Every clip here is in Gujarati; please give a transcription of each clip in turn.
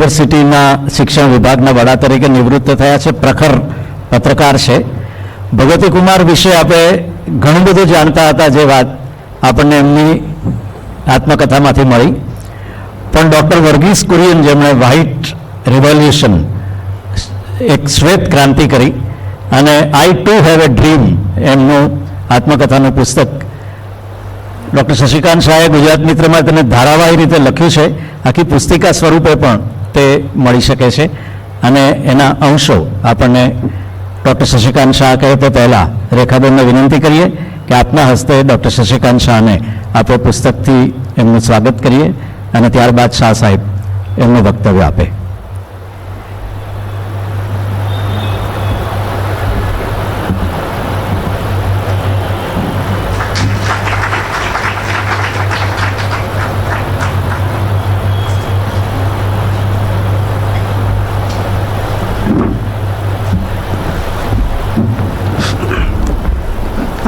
યુનિવર્સિટીના શિક્ષણ વિભાગના વડા તરીકે નિવૃત્ત થયા છે, પ્રખર પત્રકાર છે. ભગવતી કુમાર વિશે આપણે ઘણું બધું જાણતા હતા, જે વાત આપણને એમની આત્મકથામાંથી મળી. પણ ડૉક્ટર વર્ગીસ કુરિયન, જેમણે વ્હાઇટ રિવોલ્યુશન, એક શ્વેત ક્રાંતિ કરી, અને આઈ ટુ હેવ એ ડ્રીમ એમનું આત્મકથાનું પુસ્તક ડૉક્ટર શશિકાંત શાહે ગુજરાત મિત્રમાં તેને ધારાવાહી રીતે લખ્યું છે. આખી પુસ્તિકા સ્વરૂપે પણ તે મળી શકે છે, અને એના અંશો આપણને ડૉક્ટર શશિકાંત શાહ કહે તે પહેલાં રેખાબેનને વિનંતી કરીએ કે આપના હસ્તે ડૉક્ટર શશિકાંત શાહને આપણે પુસ્તકથી એમનું સ્વાગત કરીએ, અને ત્યારબાદ શાહ સાહેબ એમનું વક્તવ્ય આપે.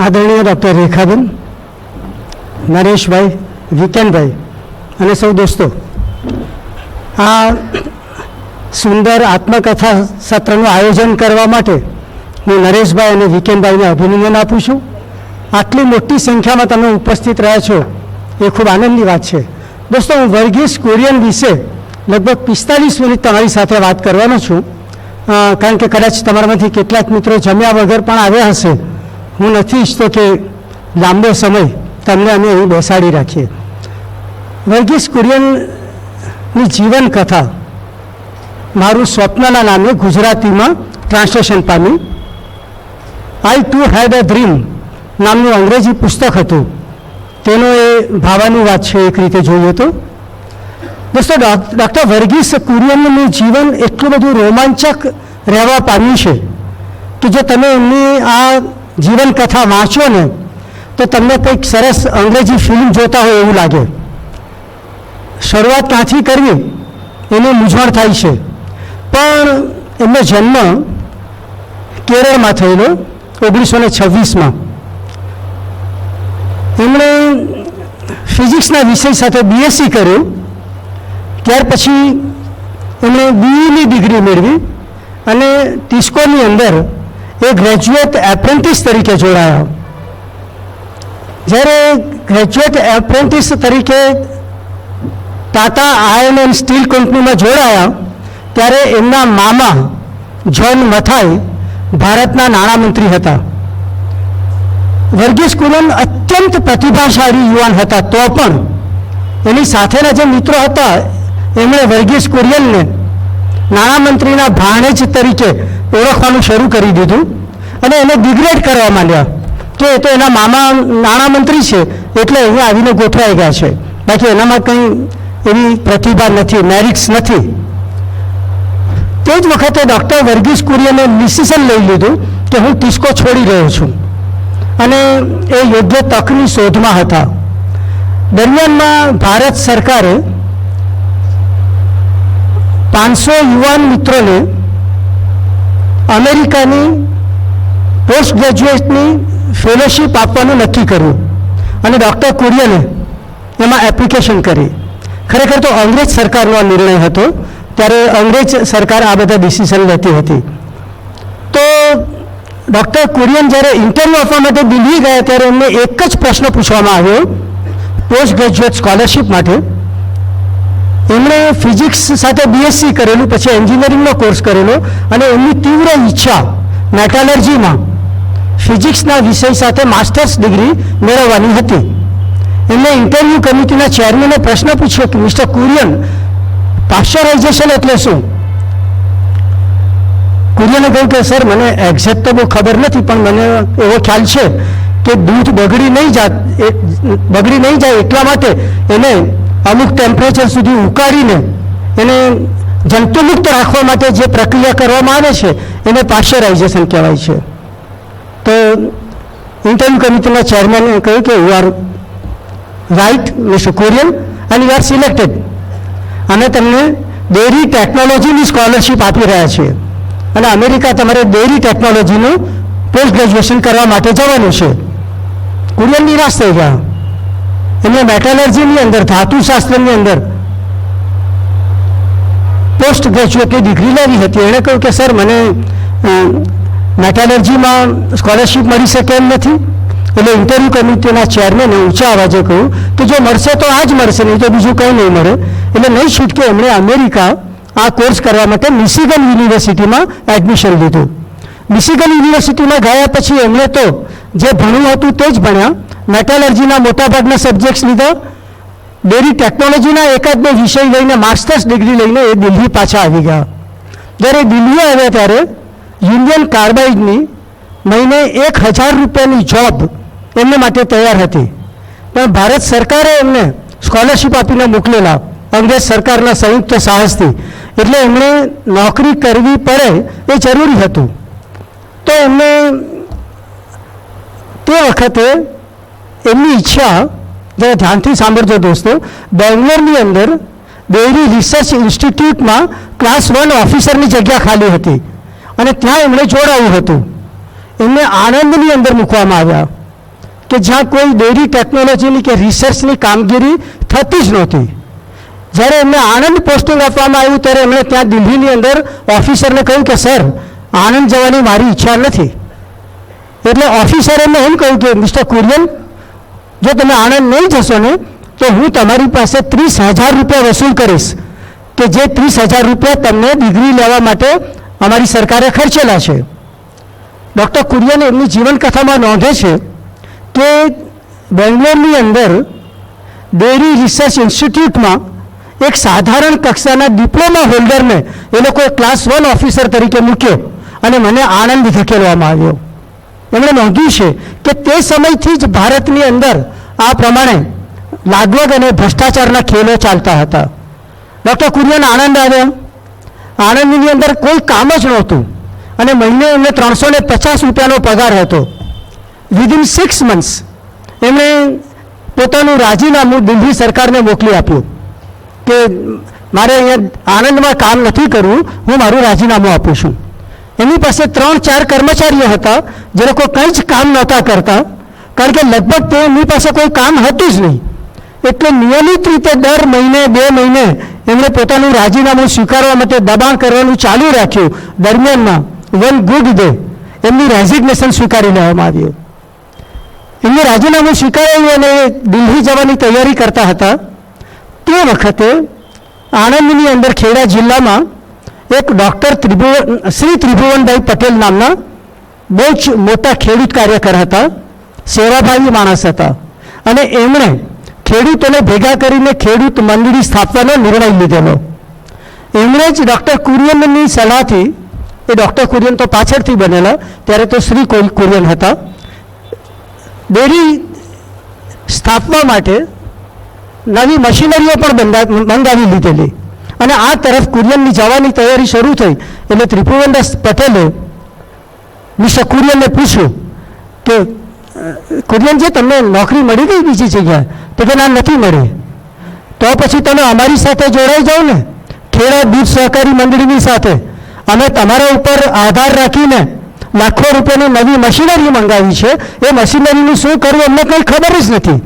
આદરણીય ડૉક્ટર રેખાબેન, નરેશભાઈ, વિકેનભાઈ અને સૌ દોસ્તો, આ સુંદર આત્મકથા સત્રનું આયોજન કરવા માટે હું નરેશભાઈ અને વિકેનભાઈને અભિનંદન આપું છું. આટલી મોટી સંખ્યામાં તમે ઉપસ્થિત રહ્યા છો એ ખૂબ આનંદની વાત છે. દોસ્તો, હું વર્ગીસ કુરિયન વિશે લગભગ 45 મિનિટ તમારી સાથે વાત કરવાનો છું, કારણ કે કદાચ તમારામાંથી કેટલાક મિત્રો જમ્યા વગર પણ આવ્યા હશે. હું નથી ઈચ્છતો કે લાંબો સમય તમને અમે અહીં બેસાડી રાખીએ. વર્ગીસ કુરિયનની જીવન કથા મારું સ્વપ્નના નામે ગુજરાતીમાં ટ્રાન્સલેશન પામી. આઈ ટુ હેડ અ ડ્રીમ નામનું અંગ્રેજી પુસ્તક હતું, તેનો એ ભાવાનુવાદ છે એક રીતે જોઈએ તો. દોસ્તો, ડૉક્ટર વર્ગીસ કુરિયનનું જીવન એટલું બધું રોમાંચક રહેવા પામ્યું છે કે જો તમે એમની આ જીવન કથા વાંચો ને તો તમને કંઈક સરસ અંગ્રેજી ફિલ્મ જોતા હોય એવું લાગે. શરૂઆત ક્યાંથી કરવી એની મૂંઝવણ થાય છે. પણ એમનો જન્મ કેરળમાં થયેલો 1926માં. એમણે ફિઝિક્સના વિષય સાથે બીએસસી કર્યું. ત્યાર પછી એમણે બીઈની ડિગ્રી મેળવી અને ટિસ્કોની અંદર એ ગ્રેજ્યુએટ એપ્રેન્ટિસ તરીકે જોડાયા. જ્યારે ગ્રેજ્યુએટ એપ્રેન્ટિસ તરીકે ટાટા આયર્ન એન્ડ સ્ટીલ કંપનીમાં જોડાયા ત્યારે એમના મામા જ્હોન મથાઈ ભારતના નાણામંત્રી હતા. વર્ગીસ કુરિયન અત્યંત પ્રતિભાશાળી યુવાન હતા, તો પણ એની સાથેના જે મિત્રો હતા એમણે વર્ગીસ કુરિયનને નાણામંત્રીના ભાણેજ તરીકે ઓળખવાનું શરૂ કરી દીધું અને એને ડિગ્રેડ કરવા માંડ્યા કે એ તો એના મામા નાણામંત્રી છે એટલે અહીંયા આવીને ગોઠવાઈ ગયા છે, બાકી એનામાં કંઈ એવી પ્રતિભા નથી, મેરિટ્સ નથી. તે જ વખતે ડૉક્ટર વર્ગીસ કુરિયને ડિસિઝન લઈ લીધું કે હું ટિસ્કો છોડી રહ્યો છું, અને એ યોગ્ય તકની શોધમાં હતા. દરમિયાનમાં ભારત સરકારે 500 યુવાન મિત્રોને અમેરિકાની પોસ્ટ ગ્રેજ્યુએટની ફેલોશિપ આપવાનું નક્કી કર્યું અને ડૉક્ટર કુરિયને એમાં એપ્લિકેશન કરી. ખરેખર તો અંગ્રેજ સરકારનો આ નિર્ણય હતો, ત્યારે અંગ્રેજ સરકાર આ બધા ડિસિઝન લેતી હતી. તો ડૉક્ટર કુરિયન જ્યારે ઇન્ટરવ્યૂ આપવા માટે દિલ્હી ગયા ત્યારે એમને એક જ પ્રશ્ન પૂછવામાં આવ્યો પોસ્ટ ગ્રેજ્યુએટ સ્કોલરશિપ માટે. એમણે ફિઝિક્સ સાથે બીએસસી કરેલું, પછી એન્જિનિયરિંગનો કોર્સ કરેલો, અને એમની તીવ્ર ઈચ્છા મેટાલર્જીમાં ફિઝિક્સના વિષય સાથે માસ્ટર્સ ડિગ્રી મેળવવાની હતી. એમણે ઇન્ટરવ્યૂ કમિટીના ચેરમેને પ્રશ્ન પૂછ્યો કે મિસ્ટર કુરિયન, પાશ્ચરાઇઝેશન એટલે શું? કુરિયને કહ્યું કે સર, મને એક્ઝેક્ટ તો બહુ ખબર નથી, પણ મને એવો ખ્યાલ છે કે દૂધ બગડી નહીં જાય એટલા માટે એને અમુક ટેમ્પરેચર સુધી ઉકાળીને એને જંતુમુક્ત રાખવા માટે જે પ્રક્રિયા કરવામાં આવે છે એને પાશ્ચરાઇઝેશન કહેવાય છે. તો ઇન્ટરવ્યૂ કમિટીના ચેરમેને કહ્યું કે you are right mister Kurien and you are selected. અમે તમને ડેરી ટેકનોલોજીની સ્કોલરશિપ આપી રહ્યા છીએ અને અમેરિકા તમારે ડેરી ટેકનોલોજીનું પોસ્ટ ગ્રેજ્યુએશન કરવા માટે જવાનું છે. કુરિયન નિરાશ થઈ ગયા. એમને મેટાલર્જીની અંદર, ધાતુશાસ્ત્રની અંદર પોસ્ટ ગ્રેજ્યુએટની ડિગ્રી લેવી હતી. એણે કહ્યું કે સર મને મેટાલર્જીમાં સ્કોલરશિપ મળી શકે એમ નથી. એટલે ઇન્ટરવ્યૂ કમિટીના ચેરમેને ઊંચા અવાજે કહ્યું કે જો મળશે તો આ જ મળશે, નહીં તો બીજું કંઈ નહીં મળે. એટલે નહીં છૂટકે એમણે અમેરિકા આ કોર્સ કરવા માટે મિશિગન યુનિવર્સિટીમાં એડમિશન લીધું. મિશિગન યુનિવર્સિટીમાં ગયા પછી એમણે તો જે ભણવું હતું તે જ ભણ્યા. મેટાલર્જીના મોટાભાગના સબ્જેક્ટ્સ લીધા. ડેરી ટેકનોલોજીના એકાદ બે વિષય લઈને માસ્ટર્સ ડિગ્રી લઈને એ દિલ્હી પાછા આવી ગયા. જ્યારે દિલ્હી આવ્યા ત્યારે યુનિયન કાર્બાઇડની મહિને 1000 રૂપિયાની જોબ એમને માટે તૈયાર હતી, પણ ભારત સરકારે એમને સ્કોલરશિપ આપીને મોકલેલા અંગ્રેજ સરકારના સંયુક્ત સાહસથી. એટલે એમણે નોકરી કરવી પડે એ જરૂરી હતું. તો એમને તે વખતે એમની ઈચ્છા, જરા ધ્યાનથી સાંભળજો દોસ્તો, બેંગ્લોરની અંદર ડેરી રિસર્ચ ઇન્સ્ટિટ્યૂટમાં ક્લાસ 1 ઓફિસરની જગ્યા ખાલી હતી અને ત્યાં એમણે જોડાવું હતું. એમને આણંદની અંદર મૂકવામાં આવ્યા કે જ્યાં કોઈ ડેરી ટેકનોલોજીની કે રિસર્ચની કામગીરી થતી જ નહોતી. જ્યારે એમને આણંદ પોસ્ટિંગ આપવામાં આવ્યું ત્યારે એમણે ત્યાં દિલ્હીની અંદર ઓફિસરને કહ્યું કે સર આણંદ જવાની મારી ઈચ્છા નથી. એટલે ઓફિસરે એમને એમ કહ્યું કે મિસ્ટર કુરિયન, જો તમે આણંદ નહીં જશો ને તો હું તમારી પાસે 30,000 રૂપિયા વસૂલ કરીશ, કે જે 30,000 રૂપિયા તમને ડિગ્રી લેવા માટે અમારી સરકારે ખર્ચેલા છે. ડૉક્ટર કુરિયન એમની જીવનકથામાં નોંધે છે કે બેંગ્લોરની અંદર ડેરી રિસર્ચ ઇન્સ્ટિટ્યૂટમાં એક સાધારણ કક્ષાના ડિપ્લોમા હોલ્ડરને એ લોકોએ ક્લાસ 1 ઓફિસર તરીકે મૂક્યો અને મને આણંદ ધકેલવામાં આવ્યો. એમણે નોંધ્યું છે કે તે સમયથી જ ભારતની અંદર આ પ્રમાણે લાગવગ અને ભ્રષ્ટાચારના ખેલો ચાલતા હતા. ડૉક્ટર કુરિયન આણંદ આવ્યા. આણંદની અંદર કોઈ કામ જ નહોતું અને મહિને એમને 350 રૂપિયાનો પગાર હતો. વિધિન 6 months એમણે પોતાનું રાજીનામું દિલ્હી સરકારને મોકલી આપ્યું કે મારે અહીંયા આણંદમાં કામ નથી કરવું, હું મારું રાજીનામું આપું છું. એમની પાસે 3-4 કર્મચારીઓ હતા જે લોકો કંઈ જ કામ નહોતા કરતા, કારણ કે લગભગ તેમની પાસે કોઈ કામ હતું જ નહીં. એટલે નિયમિત રીતે દર મહિને 2 મહિને એમણે પોતાનું રાજીનામું સ્વીકારવા માટે દબાણ કરવાનું ચાલુ રાખ્યું. દરમિયાનમાં વન ગુડ ડે એમની રેઝિગ્નેશન સ્વીકારી લેવામાં આવ્યું. એમનું રાજીનામું સ્વીકારાયું અને દિલ્હી જવાની તૈયારી કરતા હતા. તે વખતે આણંદની અંદર ખેડા જિલ્લામાં એક ડૉક્ટર શ્રી ત્રિભુવનભાઈ પટેલ નામના બહુ જ મોટા ખેડૂત કાર્યકર હતા, સેવાભાવી માણસ હતા અને એમણે ખેડૂતોને ભેગા કરીને ખેડૂત મંડળી સ્થાપવાનો નિર્ણય લીધેલો. એમણે જ ડૉક્ટર કુરિયનની સલાહથી, એ ડૉક્ટર કુરિયન તો પાછળથી બનેલા, ત્યારે તો શ્રી કુરિયન હતા, ડેરી સ્થાપવા માટે નવી મશીનરીઓ પણ મંગાવી લીધેલી અને આ તરફ કુરિયનની જવાની તૈયારી શરૂ થઈ. એટલે ત્રિભુવનદાસ પટેલે મિસ્ટર કુરિયનને પૂછ્યું કે કુરિયનજી, તમને નોકરી મળી ગઈ બીજી જગ્યાએ? તો કે ના, નથી મળી. તો પછી તમે અમારી સાથે જોડાઈ જાઓ ને, ખેડા દૂધ સહકારી મંડળીની સાથે. અમે તમારા ઉપર આધાર રાખીને લાખો રૂપિયાની નવી મશીનરી મંગાવી છે. એ મશીનરીનું શું કરવું અમને કંઈ ખબર જ નથી.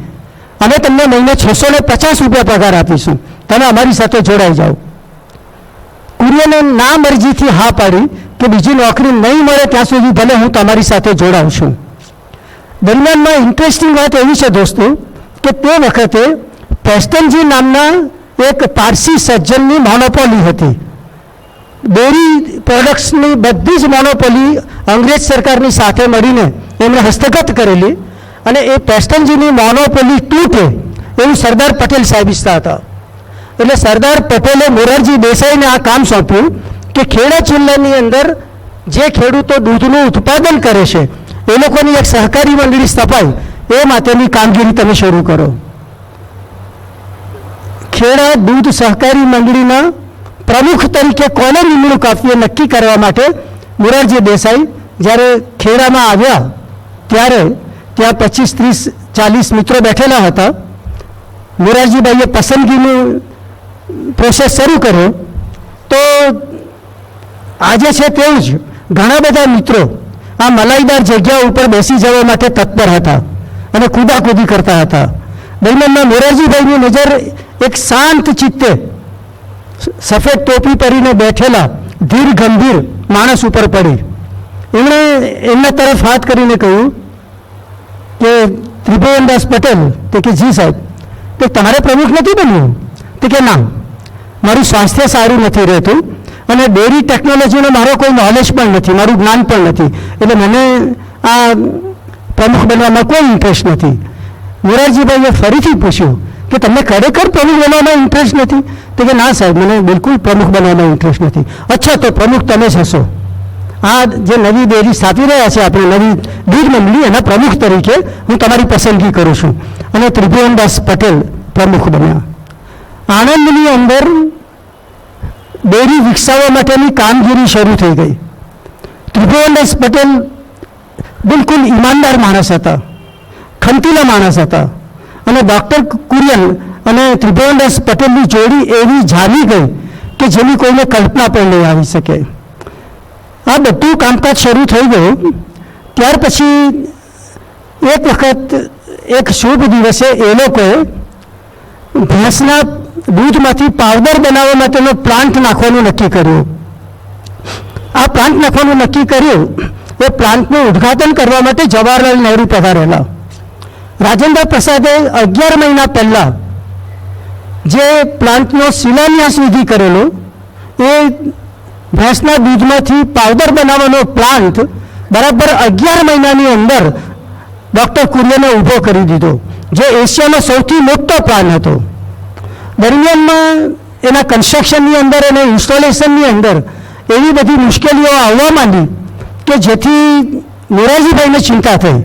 અમે તમને મહિને 650 રૂપિયા પગાર આપીશું, તમે અમારી સાથે જોડાઈ જાઓ. કુરિયને ના મરજીથી હા પાડી કે બીજી નોકરી નહીં મળે ત્યાં સુધી ભલે હું તમારી સાથે જોડાઉં છું. દરમિયાનમાં ઇન્ટરેસ્ટિંગ વાત એવી છે દોસ્તો કે તે વખતે પેસ્ટનજી નામના એક પારસી સજ્જનની મોનોપોલી હતી. ડેરી પ્રોડક્ટ્સની બધી જ મોનોપોલી અંગ્રેજ સરકારની સાથે મળીને એમણે હસ્તગત કરેલી અને એ પેસ્ટનજીની મોનોપોલી તૂટે એવું સરદાર પટેલ સાહેબ ઈચ્છતા હતા. એટલે સરદાર પટેલે મોરારજી દેસાઈને આ કામ સોંપ્યું કે ખેડા જિલ્લાની અંદર જે ખેડૂતો દૂધનું ઉત્પાદન કરે છે એ લોકોની એક સહકારી મંડળી સ્થપાય, એ માટેની કામગીરી તમે શરૂ કરો. ખેડા દૂધ સહકારી મંડળીના પ્રમુખ તરીકે કોને નિમણૂક આપવી એ નક્કી કરવા માટે મોરારજી દેસાઈ જ્યારે ખેડામાં આવ્યા ત્યારે ત્યાં 25, 30, 40 મિત્રો બેઠેલા હતા. મોરારજીભાઈએ પસંદગીની પ્રોસેસ શરૂ કર્યો તો આજે છે તેવું જ ઘણા બધા મિત્રો આ મલાઈદાર જગ્યા ઉપર બેસી જવા માટે તત્પર હતા અને કૂદાકૂદી કરતા હતા. દરમિયાનમાં મોરારજીભાઈની નજર એક શાંત ચિત્તે સફેદ ટોપી પહેરીને બેઠેલા ધીર ગંભીર માણસ ઉપર પડી. એમણે એમના તરફ હાથ કરીને કહ્યું કે ત્રિભુવનદાસ પટેલ, તે કે જી સાહેબ, તે તમારે પ્રમુખ નથી બન્યું? તે કે ના, મારું સ્વાસ્થ્ય સારું નથી રહેતું અને ડેરી ટેકનોલોજીનો મારો કોઈ નોલેજ પણ નથી, મારું જ્ઞાન પણ નથી, એટલે મને આ પ્રમુખ બનવામાં કોઈ ઇન્ટરેસ્ટ નથી. મોરારજીભાઈએ ફરીથી પૂછ્યું કે તમને ખરેખર પ્રમુખ બનવામાં ઇન્ટરેસ્ટ નથી? તો કે ના સાહેબ, મને બિલકુલ પ્રમુખ બનવામાં ઇન્ટરેસ્ટ નથી. અચ્છા, તો પ્રમુખ તમે જ હશો. આ જે નવી ડેરી સ્થાપી રહ્યા છે આપણે, નવી દૂધ મંડળી, એના પ્રમુખ તરીકે હું તમારી પસંદગી કરું છું. અને ત્રિભુવનદાસ પટેલ પ્રમુખ બન્યા. આણંદની અંદર ડેરી વિકસાવવા માટેની કામગીરી શરૂ થઈ ગઈ. ત્રિભુવનદાસ પટેલ બિલકુલ ઈમાનદાર માણસ હતા, ખંતીલા માણસ હતા અને ડૉક્ટર કુરિયન અને ત્રિભુવનદાસ પટેલની જોડી એવી જામી ગઈ કે જેની કોઈને કલ્પના પણ નહીં આવી શકે. આ બધું કામકાજ શરૂ થઈ ગયું. ત્યાર પછી એક વખત એક શુભ દિવસે એ લોકોએ ભેંસના દૂધમાંથી પાવડર બનાવવા માટેનો પ્લાન્ટ નાખવાનું નક્કી કર્યું. આ પ્લાન્ટ નાખવાનું નક્કી કર્યું. એ પ્લાન્ટનું ઉદ્ઘાટન કરવા માટે જવાહરલાલ નહેરુ પધારેલા. રાજેન્દ્ર પ્રસાદે 11 મહિના પહેલા જે પ્લાન્ટનો શિલાન્યાસ વિધિ કરેલો, એ ભેંસના દૂધમાંથી પાવડર બનાવવાનો પ્લાન્ટ બરાબર 11 મહિનાની અંદર ડૉક્ટર કુરિયને ઊભો કરી દીધો, જે એશિયાનો સૌથી મોટો પ્લાન હતો. દરમિયાનમાં એના કન્સ્ટ્રક્શનની અંદર અને ઇન્સ્ટોલેશનની અંદર એવી બધી મુશ્કેલીઓ આવવા માંડી કે જેથી મોરારજીભાઈને ચિંતા થઈ.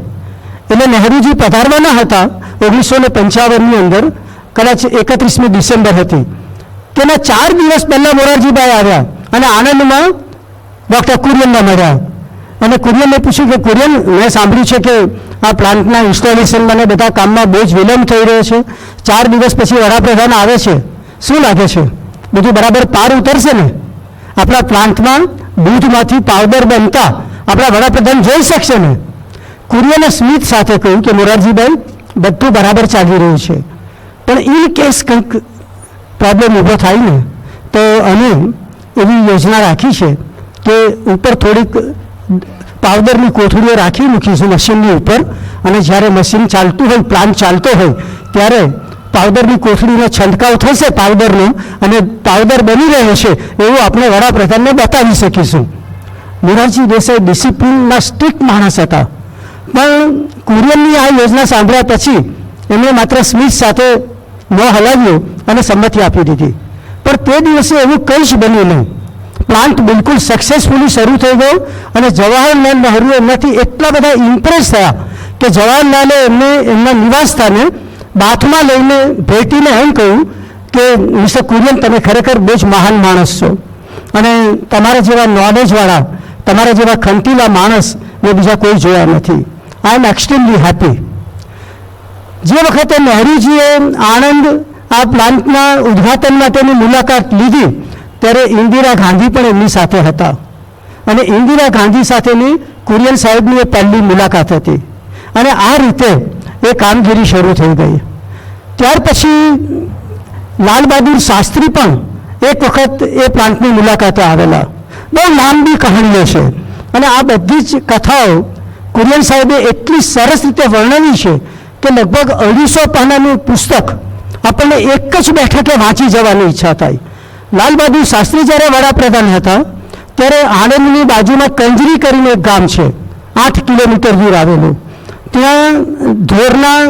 એટલે નહેરુજી પધારવાના હતા 1955ની અંદર, કદાચ 31મી ડિસેમ્બર હતી. તેના 4 દિવસ પહેલાં મોરારજીભાઈ આવ્યા અને આણંદમાં ડૉક્ટર કુરિયનને મળ્યા. અને કુરિયનને પૂછ્યું કે કુરિયન, મેં સાંભળ્યું છે કે આ પ્લાન્ટના ઇન્સ્ટોલેશનમાં અને બધા કામમાં બહુ જ વિલંબ થઈ રહ્યો છે. 4 દિવસ પછી વડાપ્રધાન આવે છે, શું લાગે છે, બધું બરાબર પાર ઉતરશે ને? આપણા પ્લાન્ટમાં દૂધમાંથી પાવડર બનતા આપણા વડાપ્રધાન જોઈ શકશે ને? કુરિયને સ્મિત સાથે કહ્યું કે મોરારજીભાઈ, બધું બરાબર ચાલી રહ્યું છે, પણ ઇન કેસ કંઈક પ્રોબ્લેમ ઊભો થાય ને તો અમે એવી યોજના રાખી છે કે ઉપર થોડીક પાવડરની કોથળીઓ રાખી મૂકીશું મશીનની ઉપર, અને જ્યારે મશીન ચાલતું હોય, પ્લાન્ટ ચાલતો હોય, ત્યારે પાવડરની કોથળીનો છંટકાવ થશે પાવડરનો, અને પાવડર બની રહ્યો છે એવું આપણે વડાપ્રધાનને બતાવી શકીશું. મોરારજી દેસાઈ ડિસિપ્લિનના સ્ટ્રિક્ટ માણસ હતા, પણ કુરિયનની આ યોજના સાંભળ્યા પછી એમણે માત્ર સ્મિત સાથે મોં હલાવ્યું અને સંમતિ આપી દીધી. પણ તે દિવસે એવું કંઈ જ બન્યું નહીં. પ્લાન્ટ બિલકુલ સક્સેસફુલી શરૂ થઈ ગયો અને જવાહરલાલ નહેરુ એમનાથી એટલા બધા ઇમ્પ્રેસ થયા કે જવાહરલાલે એમને એમના નિવાસ સ્થાને બાથમાં લઈને ભેટીને એમ કહ્યું કે મિસ્ટર કુરિયન, તમે ખરેખર બહુ જ મહાન માણસ છો અને તમારા જેવા નોલેજવાળા, તમારા જેવા ખંતીલા માણસ મેં બીજા કોઈ જોયા નથી. આઈ એમ એક્સ્ટ્રીમલી હેપી. જે વખતે નહેરુજીએ આણંદ આ પ્લાન્ટના ઉદ્ઘાટન માટેની મુલાકાત લીધી, ત્યારે ઇન્દિરા ગાંધી પણ એમની સાથે હતા અને ઇન્દિરા ગાંધી સાથેની કુરિયન સાહેબની એ પહેલી મુલાકાત હતી. અને આ રીતે એ કામગીરી શરૂ થઈ ગઈ. ત્યાર પછી લાલ બહાદુર શાસ્ત્રી પણ એક વખત એ પ્લાન્ટની મુલાકાતે આવેલા. બહુ લાંબી કહાણીઓ છે અને આ બધી જ કથાઓ કુરિયન સાહેબે એટલી સરસ રીતે વર્ણવી છે કે લગભગ 250 પાનાનું પુસ્તક આપણને એક જ બેઠકે વાંચી જવાની ઈચ્છા થાય. લાલ બહાદુર શાસ્ત્રી જ્યારે વડાપ્રધાન હતા ત્યારે આણંદની બાજુમાં કંજરી કરીને એક ગામ છે, 8 કિલોમીટર દૂર આવેલું. ત્યાં ઢોરના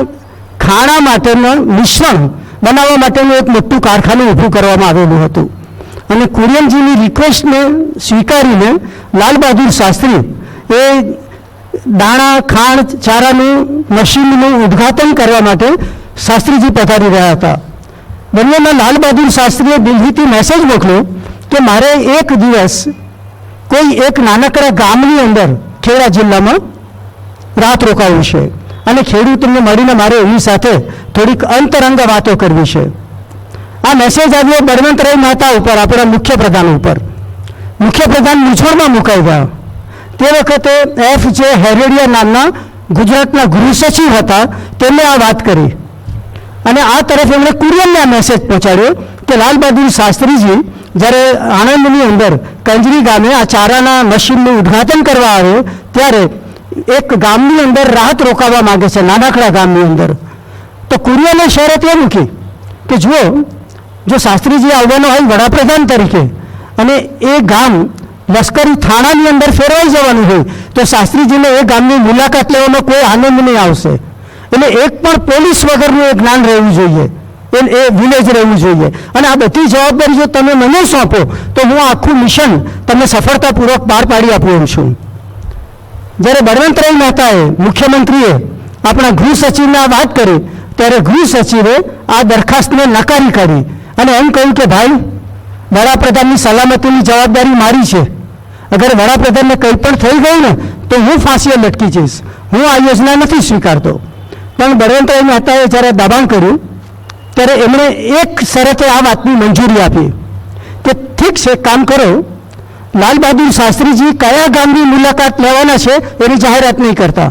ખાણા માટેનું મિશ્રણ બનાવવા માટેનું એક મોટું કારખાનું ઊભું કરવામાં આવેલું હતું. અને કુરિયનજીની રિક્વેસ્ટને સ્વીકારીને લાલ બહાદુર શાસ્ત્રી એ દાણા ખાણ ચારાનું મશીનનું ઉદ્ઘાટન કરવા માટે શાસ્ત્રીજી પધારી રહ્યા હતા. દરમિયાનમાં લાલ બહાદુર શાસ્ત્રીએ દિલ્હીથી મેસેજ મોકલ્યો કે મારે એક દિવસ કોઈ એક નાનકડા ગામની અંદર ખેડા જિલ્લામાં રાત રોકાવું છે અને ખેડૂતોને મળીને મારે એની સાથે થોડીક અંતરંગ વાતો કરવી છે. આ મેસેજ આવ્યો બળવંતરાય મહેતા ઉપર, આપણા મુખ્યપ્રધાન ઉપર. મુખ્યપ્રધાન મૂંઝવણમાં મુકાઈ ગયા. તે વખતે F.J. હેરેડિયા નામના ગુજરાતના ગૃહ સચિવ હતા, તેમણે આ વાત કરી અને આ તરફ એમણે કુરિયનને આ મેસેજ પહોંચાડ્યો કે લાલ બહાદુર શાસ્ત્રીજી જ્યારે આણંદની અંદર કંજરી ગામે આ ચારાના મશીનનું ઉદ્ઘાટન કરવા આવે ત્યારે એક ગામની અંદર રાહત રોકાવા માંગે છે, નાનકડા ગામની અંદર. તો કુરિયને શરત એ મૂકી કે જુઓ, જો શાસ્ત્રીજી આવવાનો હોય વડાપ્રધાન તરીકે અને એ ગામ લશ્કરી થાણાની અંદર ફેરવાઈ જવાનું હોય તો શાસ્ત્રીજીને એ ગામની મુલાકાત લેવાનો કોઈ આનંદ નહીં આવશે. એટલે એક પણ પોલીસ વગરનું એ જ્ઞાન રહેવું જોઈએ, એ વિલેજ રહેવું જોઈએ. અને આ બધી જવાબદારી જો તમે મને સોંપો તો હું આખું મિશન તમને સફળતાપૂર્વક બહાર પાડી આપું એમ છું. જ્યારે બળવંતરાય મહેતાએ, મુખ્યમંત્રીએ આપણા ગૃહ સચિવને આ વાત કરી ત્યારે ગૃહ સચિવે આ દરખાસ્તને નકારી કાઢી અને એમ કહ્યું કે ભાઈ, વડાપ્રધાનની સલામતીની જવાબદારી મારી છે. અગર વડાપ્રધાનને કંઈ પણ થઈ ગયું ને તો હું ફાંસીએ લટકી જઈશ, હું આ યોજના નથી સ્વીકારતો. પણ બળવંતરાય મહેતાએ જ્યારે દબાણ કર્યું ત્યારે એમણે એક શરતે આ વાતની મંજૂરી આપી કે ઠીક છે, કામ કરો, લાલ બહાદુર શાસ્ત્રીજી કયા ગામની મુલાકાત લેવાના છે એની જાહેરાત નહીં કરતા,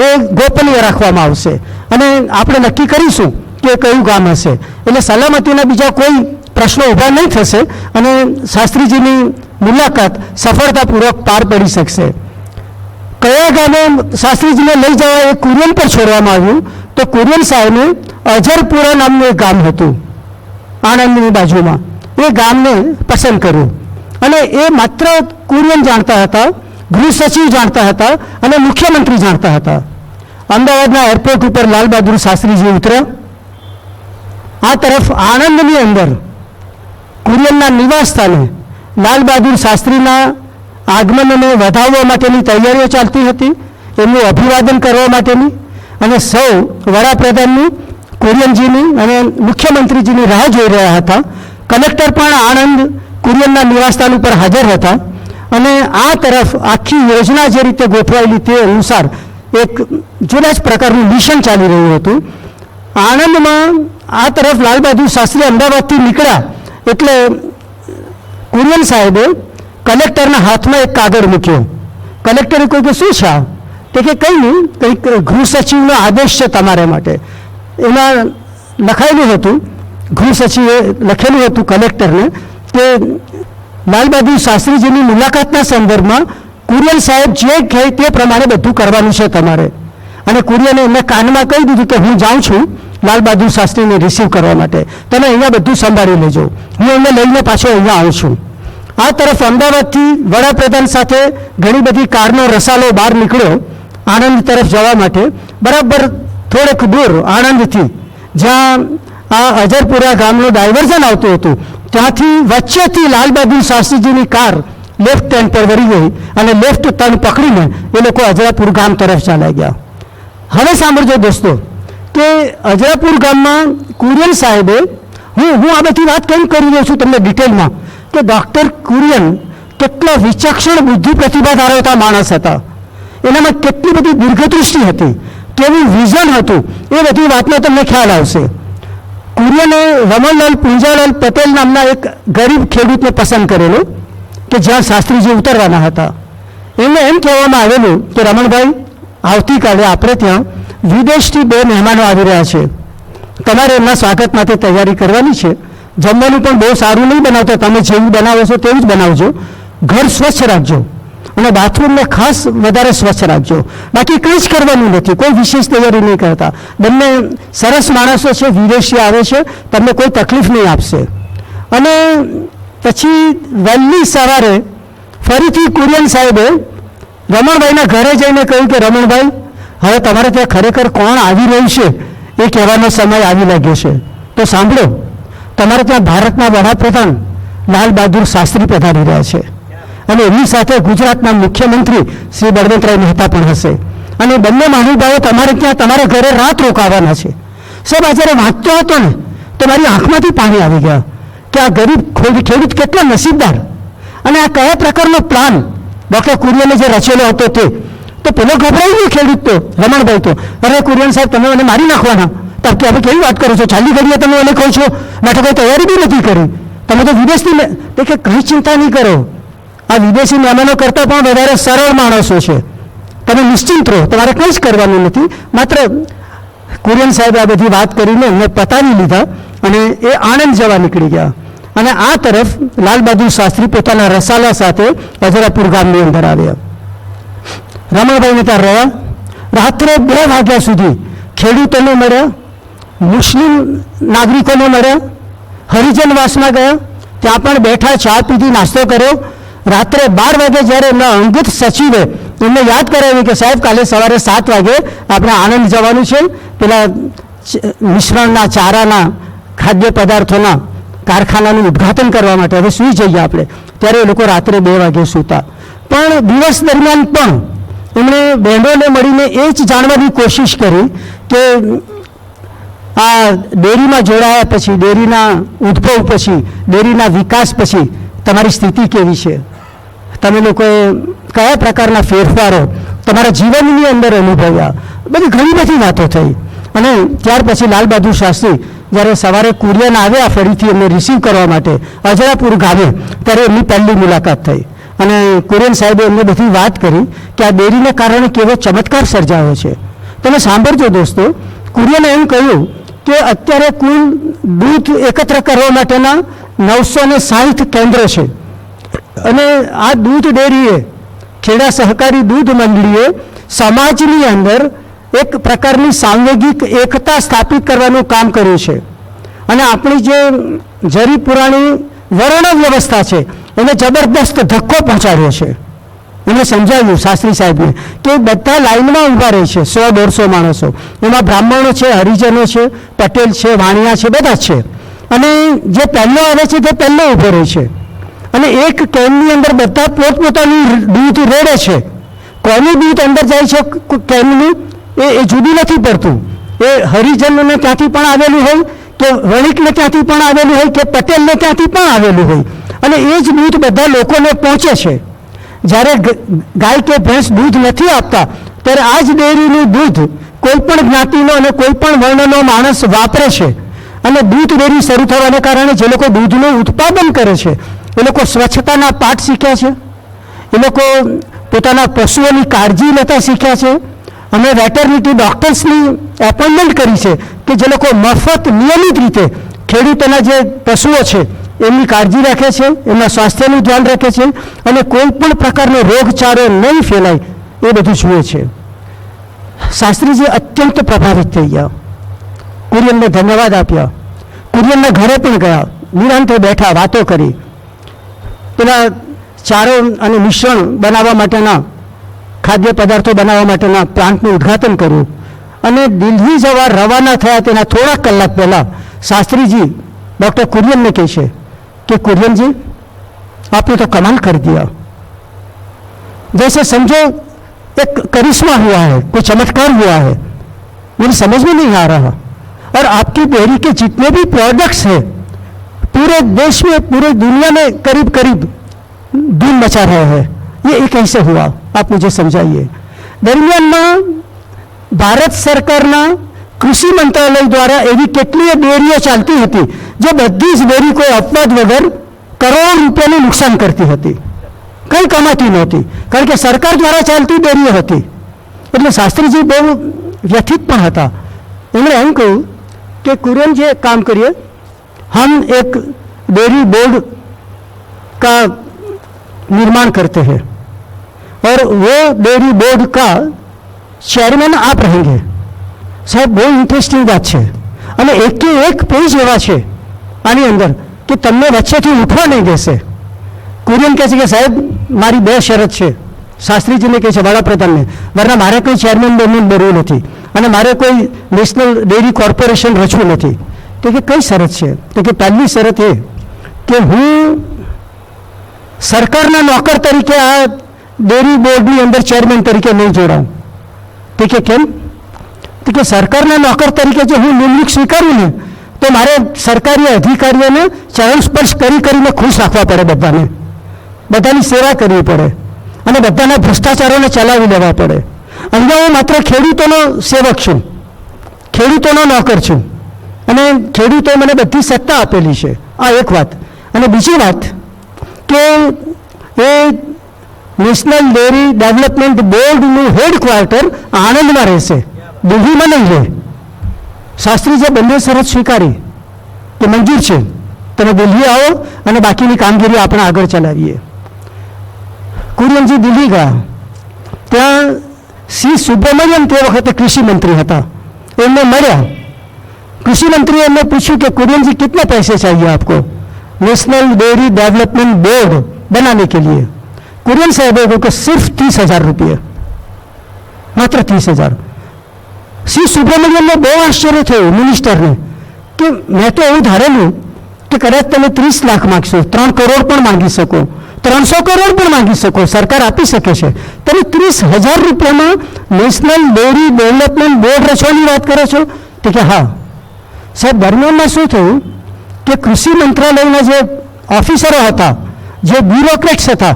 એ ગોપનીય રાખવામાં આવશે અને આપણે નક્કી કરીશું કે કયું ગામ હશે. એટલે સલામતીના બીજા કોઈ પ્રશ્નો ઊભા નહીં થશે અને શાસ્ત્રીજીની મુલાકાત સફળતાપૂર્વક પાર પડી શકશે. કયા ગામે શાસ્ત્રીજીને લઈ જવા એ કુરિયન પર છોડવામાં આવ્યું તો કુરિયન સાહેબને અજરપુરા નામનું એક ગામ હતું આણંદની બાજુમાં, એ ગામને પસંદ કર્યું અને એ માત્ર કુરિયન જાણતા હતા, ગૃહ સચિવ જાણતા હતા અને મુખ્યમંત્રી જાણતા હતા. અમદાવાદના એરપોર્ટ ઉપર લાલ બહાદુર શાસ્ત્રીજી ઉતર્યા. આ તરફ આણંદની અંદર કુરિયનના નિવાસ સ્થાને લાલ બહાદુર શાસ્ત્રીના આગમનને વધાવવા માટેની તૈયારીઓ ચાલતી હતી, એમનું અભિવાદન કરવા માટેની, અને સૌ વડાપ્રધાનની, કુરિયનજીની અને મુખ્યમંત્રીજીની રાહ જોઈ રહ્યા હતા. કલેક્ટર પણ આણંદ કુરિયનના નિવાસસ્થાન ઉપર હાજર હતા અને આ તરફ આખી યોજના જે રીતે ગોઠવાયેલી તે અનુસાર એક જુદા જ પ્રકારનું મિશન ચાલી રહ્યું હતું. આણંદમાં આ તરફ લાલ બહાદુર શાસ્ત્રી અમદાવાદથી નીકળ્યા એટલે કુરિયન સાહેબે કલેક્ટરના હાથમાં એક કાગળ મૂક્યો. કલેક્ટરે કહ્યું કે શું છે આ? તે કે કંઈ નહીં, કંઈક ગૃહ સચિવનો આદેશ છે તમારા માટે. એમાં લખાયેલું હતું, ગૃહ સચિવે લખેલું હતું કલેક્ટરને કે લાલ બહાદુર શાસ્ત્રીજીની મુલાકાતના સંદર્ભમાં કુરિયન સાહેબ જે કહે તે પ્રમાણે બધું કરવાનું છે તમારે. અને કુરિયને એમને કાનમાં કહી દીધું કે હું જાઉં છું લાલ બહાદુર શાસ્ત્રીને રિસીવ કરવા માટે, તમે અહીંયા બધું સંભાળી લેજો, હું એમને લઈને પાછો અહીંયા આવું છું. આ તરફ અમદાવાદથી વડાપ્રધાન સાથે ઘણી બધી કારનો રસાલો બહાર નીકળ્યો આણંદ તરફ જવા માટે. બરાબર થોડેક દૂર આણંદથી જ્યાં આ અજરપુરા ગામનું ડાયવર્ઝન આવતું હતું ત્યાંથી વચ્ચેથી Lal Bahadur શાસ્ત્રીજીની car left turn પર વળી ગઈ અને લેફ્ટ ટર્ન પકડીને એ લોકો અજરાપુર ગામ તરફ ચાલ્યા ગયા. હવે સાંભળજો દોસ્તો કે અજરાપુર ગામમાં કુરિયન સાહેબે, હું આ બધી વાત કેમ કરી રહ્યો છું તમને ડિટેલમાં, કે ડૉક્ટર કુરિયન કેટલા વિચક્ષણ બુદ્ધિ પ્રતિભા ધરાવતા માણસ હતા, એનામાં કેટલી બધી દીર્ઘદૃષ્ટિ હતી, કેવું વિઝન હતું, એ બધી વાતનો તમને ખ્યાલ આવશે. કુરિયને રમણલાલ પુંજાલાલ પટેલ નામના એક ગરીબ ખેડૂતને પસંદ કરેલો કે જ્યાં શાસ્ત્રીજી ઉતરવાના હતા. એમને એમ કહેવામાં આવેલું કે રમણભાઈ, આવતીકાલે આપણે ત્યાં વિદેશથી 2 મહેમાનો આવી રહ્યા છે, તમારે એમના સ્વાગત માટે તૈયારી કરવાની છે. જમવાનું પણ બહુ સારું નહીં બનાવતા, તમે જેવું બનાવો છો તેવું જ બનાવજો, ઘર સ્વચ્છ રાખજો અને બાથરૂમને ખાસ વધારે સ્વચ્છ રાખજો. બાકી કંઈ જ કરવાનું નથી, કોઈ વિશેષ તૈયારી નહીં કરતા. બંને સરસ માણસો છે, વિદેશી આવે છે, તમને કોઈ તકલીફ નહીં આપશે. અને પછી વહેલી સવારે ફરીથી કુરિયન સાહેબે રમણભાઈના ઘરે જઈને કહ્યું કે રમણભાઈ, હવે તમારે ત્યાં ખરેખર કોણ આવી રહ્યું છે એ કહેવાનો સમય આવી લાગ્યો છે. તો સાંભળો, તમારે ત્યાં ભારતના વડાપ્રધાન લાલ બહાદુર શાસ્ત્રી પધારી રહ્યા છે અને એમની સાથે ગુજરાતના મુખ્યમંત્રી શ્રી બળવંતરાય મહેતા પણ હશે અને બંને મહાનુભાવો તમારે ત્યાં તમારા ઘરે રાત રોકાવાના છે. સાહેબ, આ જ્યારે વાંચતો હતો ને તો મારી આંખમાંથી પાણી આવી ગયા કે આ ગરીબ ખેડૂત કેટલા નસીબદાર, અને આ કયા પ્રકારનો પ્લાન ડૉક્ટર કુરિયને જે રચેલો હતો તે. તો પેલો ગભરાઈ ગયો ખેડૂત તો, રમણભાઈ તો, અરે કુરિયન સાહેબ તમે મને મારી નાખવાના, તો કે હવે કેવી વાત કરો છો, ચાલી ઘડીએ તમે મને કહો છો, મેં તો કોઈ તૈયારી બી નથી કરી, તમે તો વિદેશથી. તો કે કંઈ ચિંતા નહીં કરો, આ વિદેશી મહેમાનો કરતાં પણ વધારે સરળ માણસો છે, તમે નિશ્ચિંત રહો, તમારે કંઈ જ કરવાનું નથી. માત્ર કુરિયન સાહેબે આ બધી વાત કરીને એમને પતાવી લીધા અને એ આણંદ જવા નીકળી ગયા. અને આ તરફ લાલ બહાદુર શાસ્ત્રી પોતાના રસાલા સાથે અજરાપુર ગામની અંદર આવ્યા. રમણભાઈને ત્યાં રહ્યા. રાત્રે 2 વાગ્યા સુધી ખેડૂતોને મળ્યા, મુસ્લિમ નાગરિકોને મળ્યા, હરિજનવાસમાં ગયા, ત્યાં પણ બેઠા, ચા પીધી, નાસ્તો કર્યો. રાત્રે 12 વાગે જ્યારે એમના અંગત સચિવે એમને યાદ કરાવ્યું કે સાહેબ કાલે સવારે 7 વાગે આપણે આણંદ જવાનું છે, પેલા મિશ્રણના ચારાના ખાદ્ય પદાર્થોના કારખાનાનું ઉદ્ઘાટન કરવા માટે, હવે સૂઈ જઈએ આપણે, ત્યારે એ લોકો રાત્રે 2 વાગે સૂતા. પણ દિવસ દરમિયાન પણ એમણે બહેનોને મળીને એ જ જાણવાની કોશિશ કરી કે આ ડેરીમાં જોડાયા પછી, ડેરીના ઉદ્ભવ પછી, ડેરીના વિકાસ પછી તમારી સ્થિતિ કેવી છે, તમે લોકોએ કયા પ્રકારના ફેરફારો તમારા જીવનની અંદર અનુભવ્યા, બધી ઘણી બધી વાતો થઈ. અને ત્યાર પછી લાલ બહાદુર શાસ્ત્રી જ્યારે સવારે કુરિયન આવ્યા ફરીથી એમને રિસીવ કરવા માટે અજરાપુર ગામે, ત્યારે એમની પહેલી મુલાકાત થઈ. અને કુરિયન સાહેબે એમને બધી વાત કરી કે આ ડેરીને કારણે કેવો ચમત્કાર સર્જાયો છે. તમે સાંભળજો દોસ્તો, કુરિયને એમ કહ્યું કે અત્યારે કુલ દૂધ એકત્ર કરવા માટેના 960 કેન્દ્ર છે. અને આ દૂધ ડેરીએ, ખેડા સહકારી દૂધ મંડળીએ સમાજની અંદર એક પ્રકારની સાંવેગિક એકતા સ્થાપિત કરવાનું કામ કર્યું છે. અને આપણી જે જરી પુરાણી વર્ણ વ્યવસ્થા છે એને જબરદસ્ત ધક્કો પહોંચાડ્યો છે. એમને સમજાવ્યું શાસ્ત્રી સાહેબને કે બધા લાઈનમાં ઊભા રહે છે, 100-150 માણસો, એમાં બ્રાહ્મણો છે, હરિજનો છે, પટેલ છે, વાણિયા છે, બધા જ છે. અને જે પહેલો આવે છે તે પહેલો ઊભો રહે છે. અને એક કેનની અંદર બધા પોતપોતાનું દૂધ રેડે છે. કોનું દૂધ અંદર જાય છે કેનનું એ જુદું નથી પડતું. એ હરિજનને ત્યાંથી પણ આવેલું હોય કે વણિકને ત્યાંથી પણ આવેલું હોય કે પટેલને ત્યાંથી પણ આવેલું હોય, અને એ જ દૂધ બધા લોકોને પહોંચે છે. જ્યારે ગાય કે ભેંસ દૂધ નથી આપતા ત્યારે આ જ ડેરીનું દૂધ કોઈ પણ જ્ઞાતિનો અને કોઈ પણ વર્ણનો માણસ વાપરે છે. અને દૂધ ડેરી શરૂ થવાને કારણે જે લોકો દૂધનું ઉત્પાદન કરે છે એ લોકો સ્વચ્છતાના પાઠ શીખ્યા છે, એ લોકો પોતાના પશુઓની કાળજી લેતા શીખ્યા છે. અમે વેટરનિટી ડૉક્ટર્સની એપોઇન્ટમેન્ટ કરી છે કે જે લોકો મફત નિયમિત રીતે ખેડૂતોના જે પશુઓ છે એમની કાળજી રાખે છે, એમના સ્વાસ્થ્યનું ધ્યાન રાખે છે, અને કોઈ પણ પ્રકારનો રોગચાળો નહીં ફેલાય એ બધું જુએ છે. શાસ્ત્રીજી અત્યંત પ્રભાવિત થઈ ગયા, કુરિયનને ધન્યવાદ આપ્યા, કુરિયનના ઘરે પણ ગયા, નિરાંતે બેઠા, વાતો કરી, પેલા ચારો અને મિશ્રણ બનાવવા માટેના, ખાદ્ય પદાર્થો બનાવવા માટેના પ્લાન્ટનું ઉદ્ઘાટન કર્યું. અને દિલ્હી જવા રવાના થયા તેના થોડા કલાક પહેલાં શાસ્ત્રીજી डॉक्टर कुरियन ने कही है कि कुरियन जी आपने तो कमाल कर दिया, जैसे समझो एक करिश्मा हुआ है, कोई चमत्कार हुआ है, मेरी समझ में नहीं आ रहा. और आपकी डेयरी के जितने भी प्रोडक्ट्स हैं पूरे देश में, पूरे दुनिया में करीब करीब धूम मचा रहे हैं. ये कैसे हुआ, आप मुझे समझाइए. दरमियान भारत सरकारना કૃષિ મંત્રાલય દ્વારા એવી કેટલીય ડેરીઓ ચાલતી હતી જે બધી જ ડેરી કોઈ અપવાદ વગર કરોડો રૂપિયાનું નુકસાન કરતી હતી, કંઈ કમાતી નહોતી, કારણ કે સરકાર દ્વારા ચાલતી ડેરીઓ હતી. એટલે શાસ્ત્રીજી બહુ વ્યથિત પણ હતા. એમણે એમ કહ્યું કે कुरियन जी एक काम करिए, हम एक डेयरी बोर्ड का निर्माण करते हैं और वो डेयरी बोर्ड का चेयरमैन आप रहेंगे. સાહેબ બહુ ઇન્ટરેસ્ટિંગ વાત છે, અને એકે એક પેજ એવા છે આની અંદર કે તમને વચ્ચેથી ઉઠવા નહીં દેશે. કુરિયન કહે છે કે સાહેબ મારી 2 શરત છે. શાસ્ત્રીજીને કહે છે વડાપ્રધાનને, વરના મારે કોઈ ચેરમેન બેરમેન બનવું નથી અને મારે કોઈ નેશનલ ડેરી કોર્પોરેશન રચવું નથી. તો કે કઈ શરત છે? તો કે પહેલી શરત એ કે હું સરકારના નોકર તરીકે આ ડેરી બોર્ડની અંદર ચેરમેન તરીકે નહીં જોડાઉં. તો કે કેમ? તો કે સરકારના નોકર તરીકે જો હું નિમણૂક સ્વીકારું ને તો મારે સરકારી અધિકારીઓને ચરણ સ્પર્શ કરીને ખુશ રાખવા પડે, બધાની સેવા કરવી પડે અને બધાના ભ્રષ્ટાચારોને ચલાવી લેવા પડે. અહીંયા હું માત્ર ખેડૂતોનો સેવક છું, ખેડૂતોનો નોકર છું, અને ખેડૂતોએ મને બધી સત્તા આપેલી છે. આ એક વાત. અને બીજી વાત કે એ નેશનલ ડેરી ડેવલપમેન્ટ બોર્ડનું હેડક્વાર્ટર આણંદમાં રહેશે, દિલ્હીમાં નહીં રહે. શાસ્ત્રીજીએ બંને શરત સ્વીકારી કે મંજૂર છે, તમે દિલ્હી આવો અને બાકીની કામગીરી આપણે આગળ ચલાવીએ. કુરિયનજી દિલ્હી ગયા. ત્યાં સી સુબ્રમણ્યમ તે વખતે કૃષિ મંત્રી હતા. એમને મળ્યા. कृषि मंत्री ने पूछा कि कुरियन जी कितने पैसे चाहिए आपको नेशनल डेयरी डेवलपमेंट बोर्ड बनाने के लिए. कुरियन साहब को कि सिर्फ 30,000 रुपये, मात्र 30,000. श्री सुब्रमण्यम ने बहुत आश्चर्य थे मिनिस्टर ने कि मैं तो એવું ધારેલું કે કદાચ તમે 30 લાખ માંગશો, 3 કરોડ પણ માંગી શકો, 300 કરોડ પણ માંગી શકો, સરકાર આપી શકે છે. તમે 30,000 રૂપિયામાં નેશનલ ડેરી ડેવલપમેન્ટ બોર્ડ રચવાની વાત કરો છો? તો કે હા સાહેબ. દરમિયાનમાં શું થયું કે કૃષિ મંત્રાલયના જે ઓફિસરો હતા, જે બ્યુરોક્રેટ્સ હતા,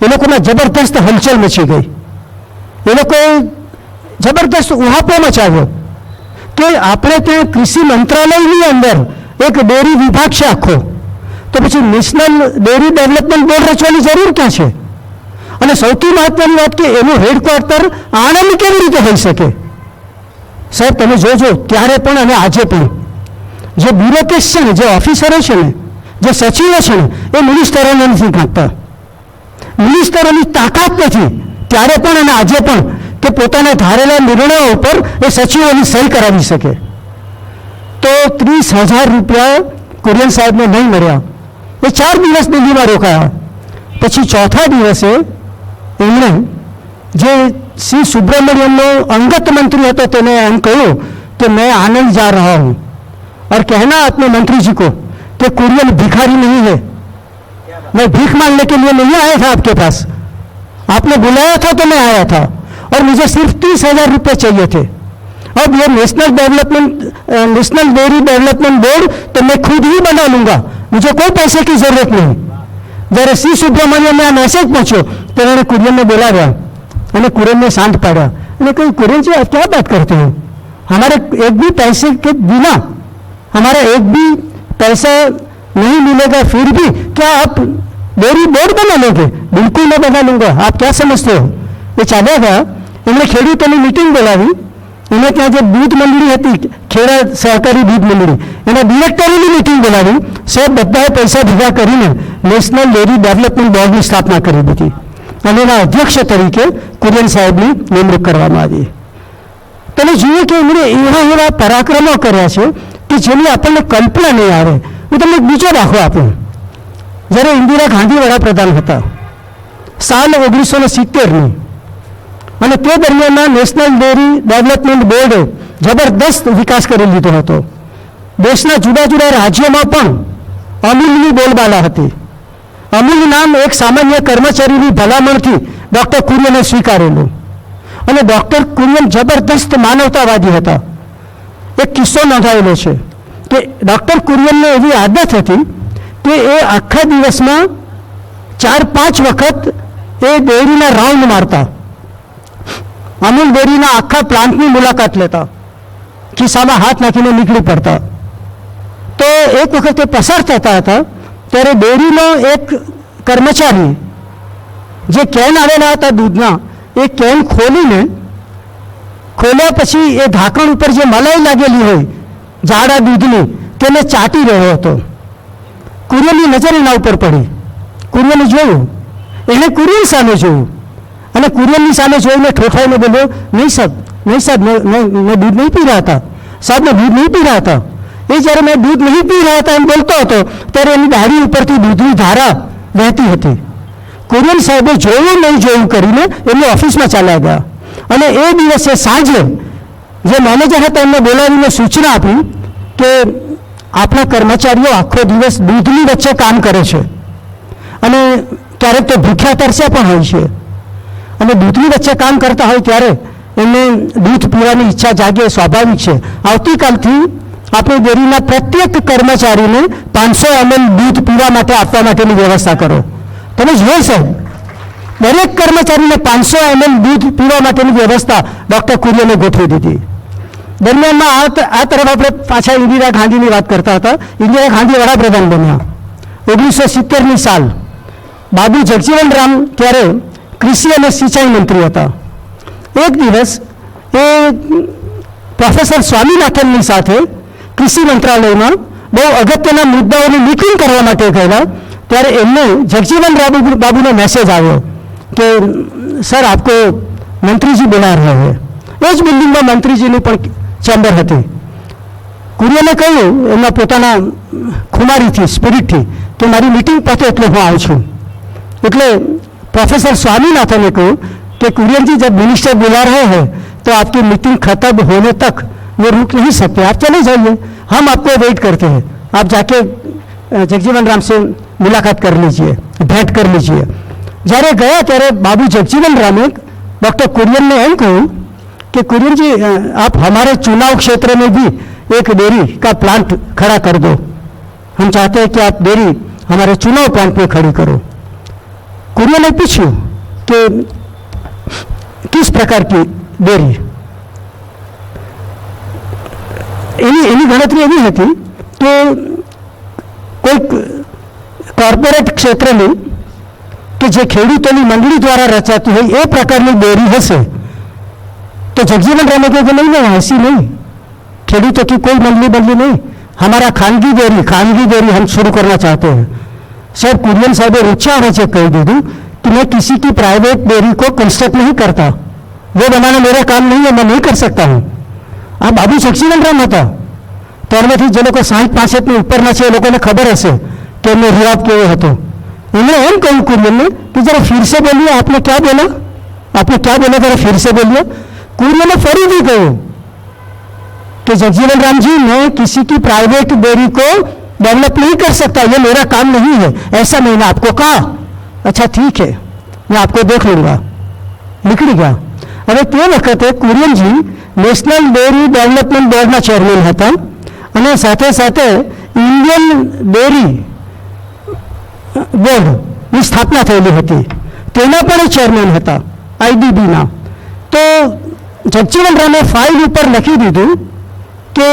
એ લોકોમાં જબરદસ્ત હલચલ મચી ગઈ. એ લોકોએ જબરદસ્ત ઉહાપો મચાવ્યો કે આપણે ત્યાં કૃષિ મંત્રાલયની અંદર એક ડેરી વિભાગ છે આખો, તો પછી નેશનલ ડેરી ડેવલપમેન્ટ બોર્ડ રચવાની જરૂર ક્યાં છે? અને સૌથી મહત્વની વાત કે એનું હેડક્વાર્ટર આણંદ કેવી રીતે હોઈ શકે? સાહેબ તમે જોજો, ત્યારે પણ અને આજે પણ જે બ્યુરોક્રેટ્સ છે ને, જે ઓફિસરો છે ને, જે સચિવો છે ને, એ મિનિસ્ટરોને નથી કાઢતા. મિનિસ્ટરોની તાકાત નથી ત્યારે પણ અને આજે પણ કે પોતાના ધારેલા નિર્ણયો ઉપર એ સચિવોની સહી કરાવી શકે. તો 30,000 રૂપિયા કુરિયન સાહેબને નહીં મળ્યા. એ 4 દિવસ દિલ્હીમાં રોકાયા. પછી ચોથા દિવસે એમણે જે શ્રી સુબ્રમण्यमનો અંગત મંત્રી હતો તેને એમ કહ્યું કે मैं आनंद जा रहा हूँ और कहना अपने मंत्री जी को कि कुरियन भिखारी नहीं है, मैं भीख मांगने के लिए नहीं आया था आपके पास, आपने बुलाया था तो मैं आया था और मुझे सिर्फ 30,000 रुपये चाहिए थे. अब ये नेशनल डेयरी डेवलपमेंट बोर्ड तो मैं खुद ही बना लूंगा, मुझे कोई पैसे की जरूरत नहीं. जरा सी सुब्रमण्यम में आ मैसेज पहुंचो तो उन्होंने कुरियन ने बुलाया અને कुरियन ने शांत पाड़ा અને કહ્યું कुरियन जी आप क्या बात करते हो, हमारे एक भी पैसे के बिना हमारा एक भी पैसा नहीं मिलेगा, फिर भी क्या आप डेयरी बोर्ड बना लोगे? बिल्कुल मैं बना लूंगा, आप क्या समझते हो? એ ચાલ્યા ગયા. એમણે ખેડૂતોની મિટિંગ બોલાવી. એને ત્યાં જે દૂધ મંડળી હતી, ખેડા સહકારી દૂધ મંડળી, એના ડિરેક્ટરોની મિટિંગ બોલાવી. સાહેબ બધાએ પૈસા ભેગા કરીને નેશનલ ડેરી ડેવલપમેન્ટ બોર્ડની સ્થાપના કરી દીધી અને એના અધ્યક્ષ તરીકે કુરિયન સાહેબની નિમણૂક કરવામાં આવી. તમે જુઓ કે એમણે એવા પરાક્રમો કર્યા છે કે જેની આપણને કલ્પના નહીં આવે. હું તમને એક બીજો દાખલો આપું. જ્યારે ઇન્દિરા ગાંધી વડાપ્રધાન હતા સાલ 1970ની, અને તે દરમિયાન નેશનલ ડેરી ડેવલપમેન્ટ બોર્ડે જબરદસ્ત વિકાસ કરી લીધો હતો. દેશના જુદા જુદા રાજ્યોમાં પણ અમૂલની બોલબાલા હતી. અમૂલ નામ એક સામાન્ય કર્મચારીની ભલામણથી ડૉક્ટર કુરિયને સ્વીકારેલું અને ડૉક્ટર કુરિયન જબરદસ્ત માનવતાવાદી હતા. એક કિસ્સો નોંધાયેલો છે કે ડૉક્ટર કુરિયનને એવી આદત હતી કે એ આખા દિવસમાં 4-5 વખત એ ડેરીના રાઉન્ડ મારતા, અમૂલ ડેરીના આખા પ્લાન્ટની મુલાકાત લેતા, ખિસ્સામાં હાથ નાખીને નીકળી પડતા. તો એક વખત એ પસાર થતા હતા ત્યારે ડેરીનો એક કર્મચારી જે કેન આવેલા હતા દૂધના, એ કેન ખોલ્યા પછી એ ઢાંકણ ઉપર જે મલાઈ લાગેલી હોય જાડા દૂધની તેને ચાટી રહ્યો હતો. કુરિયનની નજર એના ઉપર પડી. કુરિયને જોયું, એણે કુરિયન સામે જોયું અને કુરિયનની સામે જોઈને ઠોઠાઈને બોલ્યો, નહીં સાહેબ મેં દૂધ નહીં પી રહ્યા હતા, સાહેબ મેં દૂધ નહીં પી રહ્યા હતા. એ જ્યારે મેં દૂધ નહીં પી રહ્યા હતા એમ બોલતો હતો ત્યારે એની દાઢી ઉપરથી દૂધની ધારા વહેતી હતી. કુરિયન સાહેબે જોયું નહીં જોયું કરીને એમની ઓફિસમાં ચાલ્યા ગયા અને એ દિવસે સાંજે જે મેનેજર હતા એમને બોલાવીને સૂચના આપી કે આપણા કર્મચારીઓ આખો દિવસ દૂધની વચ્ચે કામ કરે છે અને ક્યારેક તો ભૂખ્યા તરસ્યા પણ હોય છે, અને દૂધની વચ્ચે કામ કરતા હોય ત્યારે એમને દૂધ પીવાની ઈચ્છા જાગે, સ્વાભાવિક છે. આવતીકાલથી આપણી ડેરીના પ્રત્યેક કર્મચારીને 500 ml દૂધ પીવા માટે આપવા માટેની વ્યવસ્થા કરો. તમે જુઓ સાહેબ, દરેક કર્મચારીને 500 ml દૂધ પીવા માટેની વ્યવસ્થા ડૉક્ટર કુરિયને ગોઠવી દીધી. દરમિયાનમાં આ તરફ આપણે પાછા ઇન્દિરા ગાંધીની વાત કરતા હતા. ઇન્દિરા ગાંધી વડાપ્રધાન બન્યા 1970ની સાલ. બાબુ જગજીવન રામ ત્યારે કૃષિ અને સિંચાઈ મંત્રી હતા. એક દિવસ એ પ્રોફેસર સ્વામીનાથનની સાથે કૃષિ મંત્રાલયમાં બહુ અગત્યના મુદ્દાઓની મીટિંગ કરવા માટે ગયેલા, ત્યારે એમને જગજીવન બાબુનો મેસેજ આવ્યો કે સર આપકો મંત્રીજી બોલા રહે હૈ. એ જ બિલ્ડિંગમાં મંત્રીજીની પણ ચેમ્બર હતી. કુરિયને કહ્યું એમના પોતાના ખુમારીથી, સ્પિરિટથી, કે મારી મીટિંગ પતે એટલે હું આવું છું. એટલે प्रोफेसर स्वामीनाथन ने कहा कि कुरियन जी जब मिनिस्टर बुला रहे हैं तो आपकी मीटिंग खत्म होने तक वो रुक नहीं सकते, आप चले जाइए, हम आपको वेट करते हैं, आप जाके जगजीवन राम से मुलाकात कर लीजिए, भेंट कर लीजिए. જ્યારે ગયા ત્યારે बाबू जगजीवन रामे डॉक्टर कुरियन ने एम कहूँ कि कुरियन जी आप हमारे चुनाव क्षेत्र में भी एक डेयरी का प्लांट खड़ा कर दो, हम चाहते हैं कि आप डेयरी हमारे चुनाव प्लांट में खड़ी करो. कुरियन ने पूछा कि किस प्रकार की डेयरी. એની ગણતરી એવી હતી કે કોઈક કોર્પોરેટ ક્ષેત્રની કે જે ખેડૂતોની મંડળી દ્વારા રચાતી હોય એ પ્રકારની ડેરી હશે. તો જગજીવન રામે કહ્યું કે નહીં, ऐसी नहीं, ખેડૂતों की कोई मंडली बदली नहीं, हमारा खानगी डेयरी हम शुरू करना चाहते हैं. सर कुरियन साहब ऊंचा आवाज से कह दीधું कि मैं किसी की प्राइवेट डेयरी को कंस्ट्रक्ट नहीं करता, वो बनाना मेरा काम नहीं है, मैं नहीं कर सकता हूँ. आ बाबू जगजीवन राम હતા. ત્યારમાંથી જે લોકો 60-65 ઉપરના છે એ લોકોને ખબર હશે કે એમનો રિવાજ કેવો હતો. એમણે એમ કહ્યું कुरियन कि जरा फिर से बोलिए, आपने क्या बोला जरा फिर से बोलिए. कुरियन ने फरीથી કહ્યું कि जगजीवन राम जी, मैं किसी की प्राइवेट डेयरी को डेवलप नहीं कर सकता, ये मेरा काम नहीं है, ऐसा मैंने आपको कहा. अच्छा ठीक है, मैं आपको देख लूँगा. નીકળી ગયા. હવે તે વખતે કુરિયનજી નેશનલ ડેરી ડેવલપમેન્ટ બોર્ડના ચેરમેન હતા અને સાથે સાથે ઇન્ડિયન ડેરી બોર્ડની સ્થાપના થયેલી હતી, તેના પણ ચેરમેન હતા, આઈડીબીના. તો જગજીવન રામે ફાઇલ ઉપર લખી દીધું કે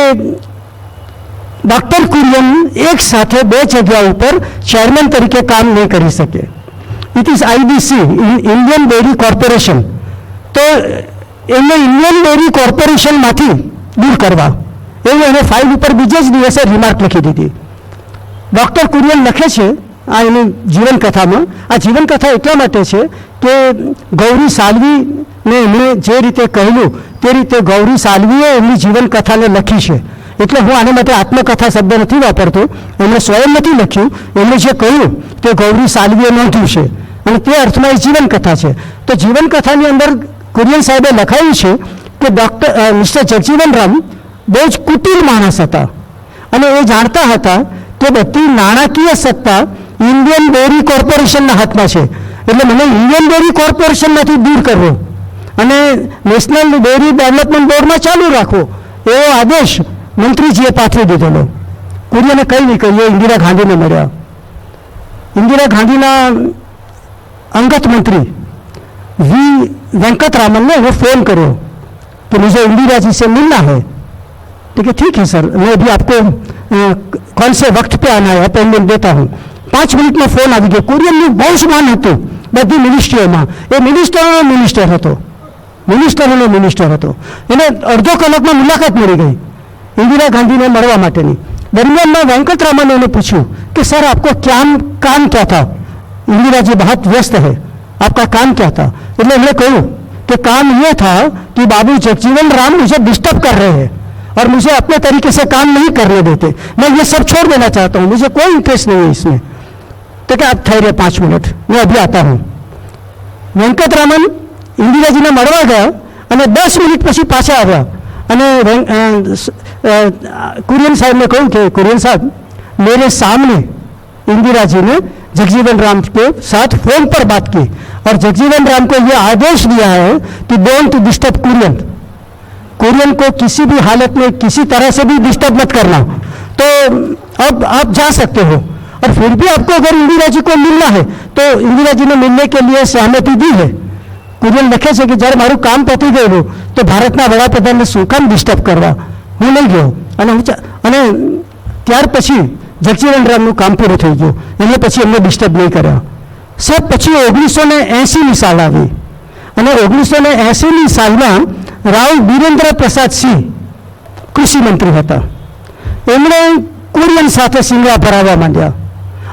ડૉક્ટર કુરિયન એક સાથે બે જગ્યાઓ ઉપર ચેરમેન તરીકે કામ નહીં કરી શકે. It is IDC, Indian dairy corporation. તો એમને ઇન્ડિયન ડેરી કોર્પોરેશનમાંથી દૂર કરવા એવું એને ફાઇલ ઉપર બીજે જ દિવસે રિમાર્ક લખી દીધી. ડૉક્ટર કુરિયન લખે છે આ એની જીવનકથામાં. આ જીવનકથા એટલા માટે છે કે ગૌરી સાલવીને એમણે જે રીતે કહેલું તે રીતે ગૌરી સાલવીએ એમની જીવનકથાને લખી છે. એટલે હું આને માટે આત્મકથા શબ્દ નથી વાપરતો, એમણે સ્વયં નથી લખ્યું, એમણે જે કહ્યું તે ગૌરી સાલવીએ નોંધ્યું છે અને તે અર્થમાં એ જીવનકથા છે. તો જીવનકથાની અંદર કુરિયન સાહેબે લખાયું છે કે મિસ્ટર જગજીવન રામ બહુ જ કુટિલ માણસ હતા અને એ જાણતા હતા કે બધી નાણાકીય સત્તા ઇન્ડિયન ડેરી કોર્પોરેશનના હાથમાં છે, એટલે મને ઇન્ડિયન ડેરી કોર્પોરેશનમાંથી દૂર કરવો અને નેશનલ ડેરી ડેવલપમેન્ટ બોર્ડમાં ચાલુ રાખવો એવો આદેશ મંત્રીજીએ પાઠવી દીધેલો. કુરિયને કંઈ નહીં કહ્યું, ઇન્દિરા ગાંધીને મળ્યા. इंदिरा गांधी ना अंगत मंत्री वी वेंकटरामन ने वो फोन करो कि मुझे इंदिरा जी से मिलना है. ठीक है सर, मैं अभी आपको कौन से वक्त पे आना है अपॉइंटमेंट देता हूँ. 5 मिनट में फोन आ गया. कुरियन बहु ज मान હતું બધી મિનિસ્ટ્રીઓમાં. એ મિનિસ્ટરોનો મિનિસ્ટર હતો. એને અડધો કલાકમાં મુલાકાત મળી ગઈ इंदिरा गांधी ने મળવા માટેની. दरमियान में वेंकटरामन ने पूछा कि सर आपको काम क्या था. इंदिरा जी बहुत व्यस्त है, आपका काम क्या था. એટલે એમણે કહ્યું कि काम ये था कि बाबू जगजीवन राम मुझे डिस्टर्ब कर रहे हैं और मुझे अपने तरीके से काम नहीं करने देते, मैं ये सब छोड़ देना चाहता हूँ, मुझे कोई इंटरेस्ट नहीं है इसमें. तो क्या आप ठहरे 5 मिनट, मैं अभी आता हूँ. वेंकटरामन इंदिरा जी ने મળવા ગયા અને 10 મિનિટ પછી પાછા આવ્યા અને कुरियन साहब ने कहूँ कि कुरियन साहब मेरे सामने इंदिरा जी ने जगजीवन राम के साथ फोन पर बात की और जगजीवन राम को यह आदेश दिया है कि डोंट डिस्टर्ब कुरियन. कुरियन को किसी भी हालत में किसी तरह से भी डिस्टर्ब मत करना. तो अब आप जा सकते हो. और फिर भी आपको अगर इंदिरा जी को मिलना है तो इंदिरा जी ने मिलने के लिए सहमति दी है. कुरियन लखे છે કે જ્યારે મારું કામ પતી ગયેલું તો ભારતના વડાપ્રધાનને શું કામ ડિસ્ટર્બ કરવા, હું નહીં ગયો. અને ત્યાર પછી જગજીવન રામનું કામ પૂરું થઈ ગયું. એને પછી એમને ડિસ્ટર્બ નહીં કર્યા. સાહેબ પછી 1980ની સાલ આવી અને 1980ની સાલમાં રાવ બીરેન્દ્ર પ્રસાદ સિંહ કૃષિ મંત્રી હતા. એમણે કુરિયન સાથે સિંગડા ભરાવવા માંડ્યા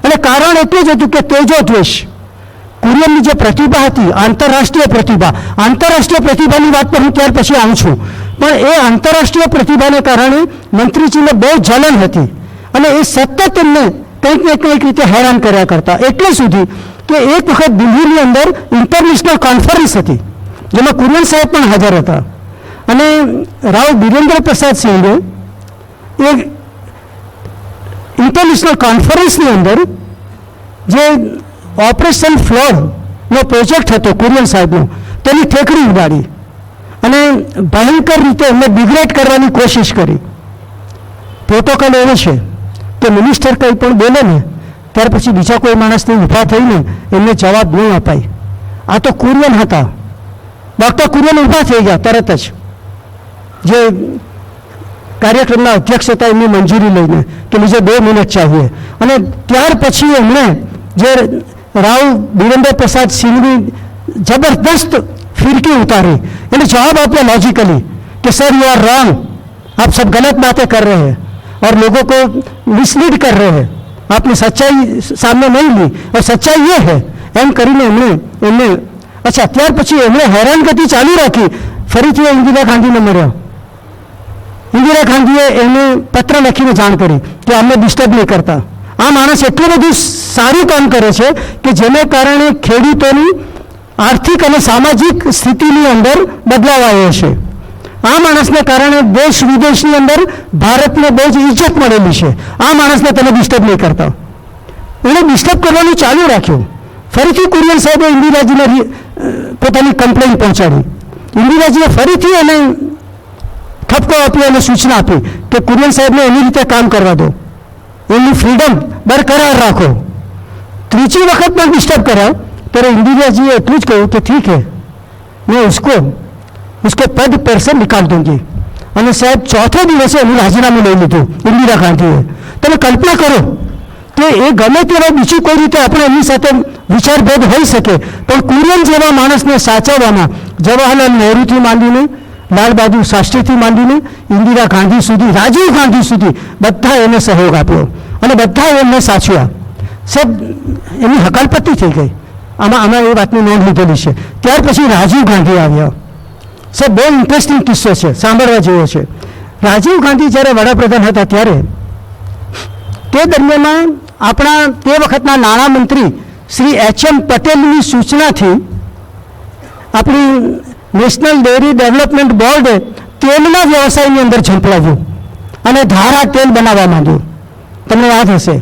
અને કારણ એટલું જ હતું કે તેજો દ્વેષ. કુરિયનની જે પ્રતિભા હતી, આંતરરાષ્ટ્રીય પ્રતિભાની વાત પર હું ત્યાર પછી આવું છું, પણ એ આંતરરાષ્ટ્રીય પ્રતિભાને કારણે મંત્રીજીને બહુ જલન હતી અને એ સતત એમને કંઈક ને કંઈક રીતે હેરાન કર્યા કરતા. એટલે સુધી કે એક વખત દિલ્હીની અંદર ઇન્ટરનેશનલ કોન્ફરન્સ હતી જેમાં કુરિયન સાહેબ પણ હાજર હતા અને રાવ બિરેન્દ્ર પ્રસાદ સિંહે એ ઇન્ટરનેશનલ કોન્ફરન્સની અંદર જે ઓપરેશન ફ્લોરનો પ્રોજેક્ટ હતો કુરિયન સાહેબનો, તેની ઠેકડી ઉડાડી અને ભયંકર રીતે એમને ડિગ્રેડ કરવાની કોશિશ કરી. પ્રોટોકોલ એવો છે કે મિનિસ્ટર કંઈ પણ બોલે ને ત્યાર પછી બીજા કોઈ માણસને ઊભા થઈને એમને જવાબ ન અપાય. આ તો કુરિયન હતા. ડૉક્ટર કુરિયન ઊભા થઈ ગયા તરત જ, જે કાર્યક્રમના અધ્યક્ષ હતા એમની મંજૂરી લઈને કે મુझे 2 મિનિટ ચાહીએ. અને ત્યાર પછી એમણે જે રાવ બિરેન્દ્ર પ્રસાદ સિંહની જબરદસ્ત फिरकी उतारी, यानी जवाब आपने लॉजिकली कि सर यू आर रॉन्ग, आप सब गलत बातें कर रहे हैं और लोगों को मिसलीड कर रहे हैं, आपने सच्चाई सामने नहीं ली और सच्चाई ये है एम करीने एमने अच्छा ત્યાર પછી એમણે હેરાનગતિ ચાલુ રાખી. ફરીથી ઇન્દિરા ગાંધીને મળ્યા. ઇન્દિરા ગાંધીએ એમને પત્ર લખીને જાણ કરી કે અમને ડિસ્ટર્બ નહીં કરતા. આ માણસ એટલું બધું સારું કામ કરે છે કે જેને કારણે ખેડૂતોની આર્થિક અને સામાજિક સ્થિતિની અંદર બદલાવ આવ્યો છે. આ માણસને કારણે દેશ વિદેશની અંદર ભારતને બહુ જ ઇજ્જત મળેલી છે. આ માણસને તમે ડિસ્ટર્બ નહીં કરતા. એણે ડિસ્ટર્બ કરવાનું ચાલુ રાખ્યું. ફરીથી કુરિયન સાહેબે ઇન્દિરાજીને પોતાની કમ્પ્લેન પહોંચાડી. ઇન્દિરાજીએ ફરીથી એને ઠપકો આપ્યો અને સૂચના આપી કે કુરિયન સાહેબને એની રીતે કામ કરવા દો, એમની ફ્રીડમ બરકરાર રાખો. ત્રીજી વખત પણ ડિસ્ટર્બ કર્યા ત્યારે इंदिरा એટલું જ કહ્યું કે ઠીક है मैं उसको पद पर से निकाल दूंगी. અને સાહેબ ચોથે દિવસે એનું રાજીનામું લઈ લીધું ઇન્દિરા ગાંધીએ. તમે કલ્પના કરો કે એ ગમે તેવા બીજી કોઈ રીતે આપણે એમની સાથે વિચારભેદ હોઈ શકે, પણ કુરિયન જેવા માણસને સાચવવામાં જવાહરલાલ નહેરુથી માંડીને લાલ બહાદુર શાસ્ત્રીથી માંડીને ઇન્દિરા ગાંધી સુધી, રાજીવ ગાંધી સુધી બધા એને સહયોગ આપ્યો અને બધા એમને સાચવ્યા. સાહેબ એની હકાલપટ્ટી થઈ ગઈ. આમાં એ વાતની નોંધ લીધેલી છે. ત્યાર પછી રાજીવ ગાંધી આવ્યા. સાહેબ બહુ ઇન્ટરેસ્ટિંગ કિસ્સો છે, સાંભળવા જેવો છે. રાજીવ ગાંધી જ્યારે વડાપ્રધાન હતા ત્યારે તે દરમિયાન આપણા તે વખતના નાણામંત્રી શ્રી એચ.એમ. પટેલની સૂચનાથી આપણી નેશનલ ડેરી ડેવલપમેન્ટ બોર્ડે તેલના વ્યવસાયની અંદર ઝંપલાવ્યું અને ધારા તેલ બનાવવા માંડ્યું. તમને યાદ હશે.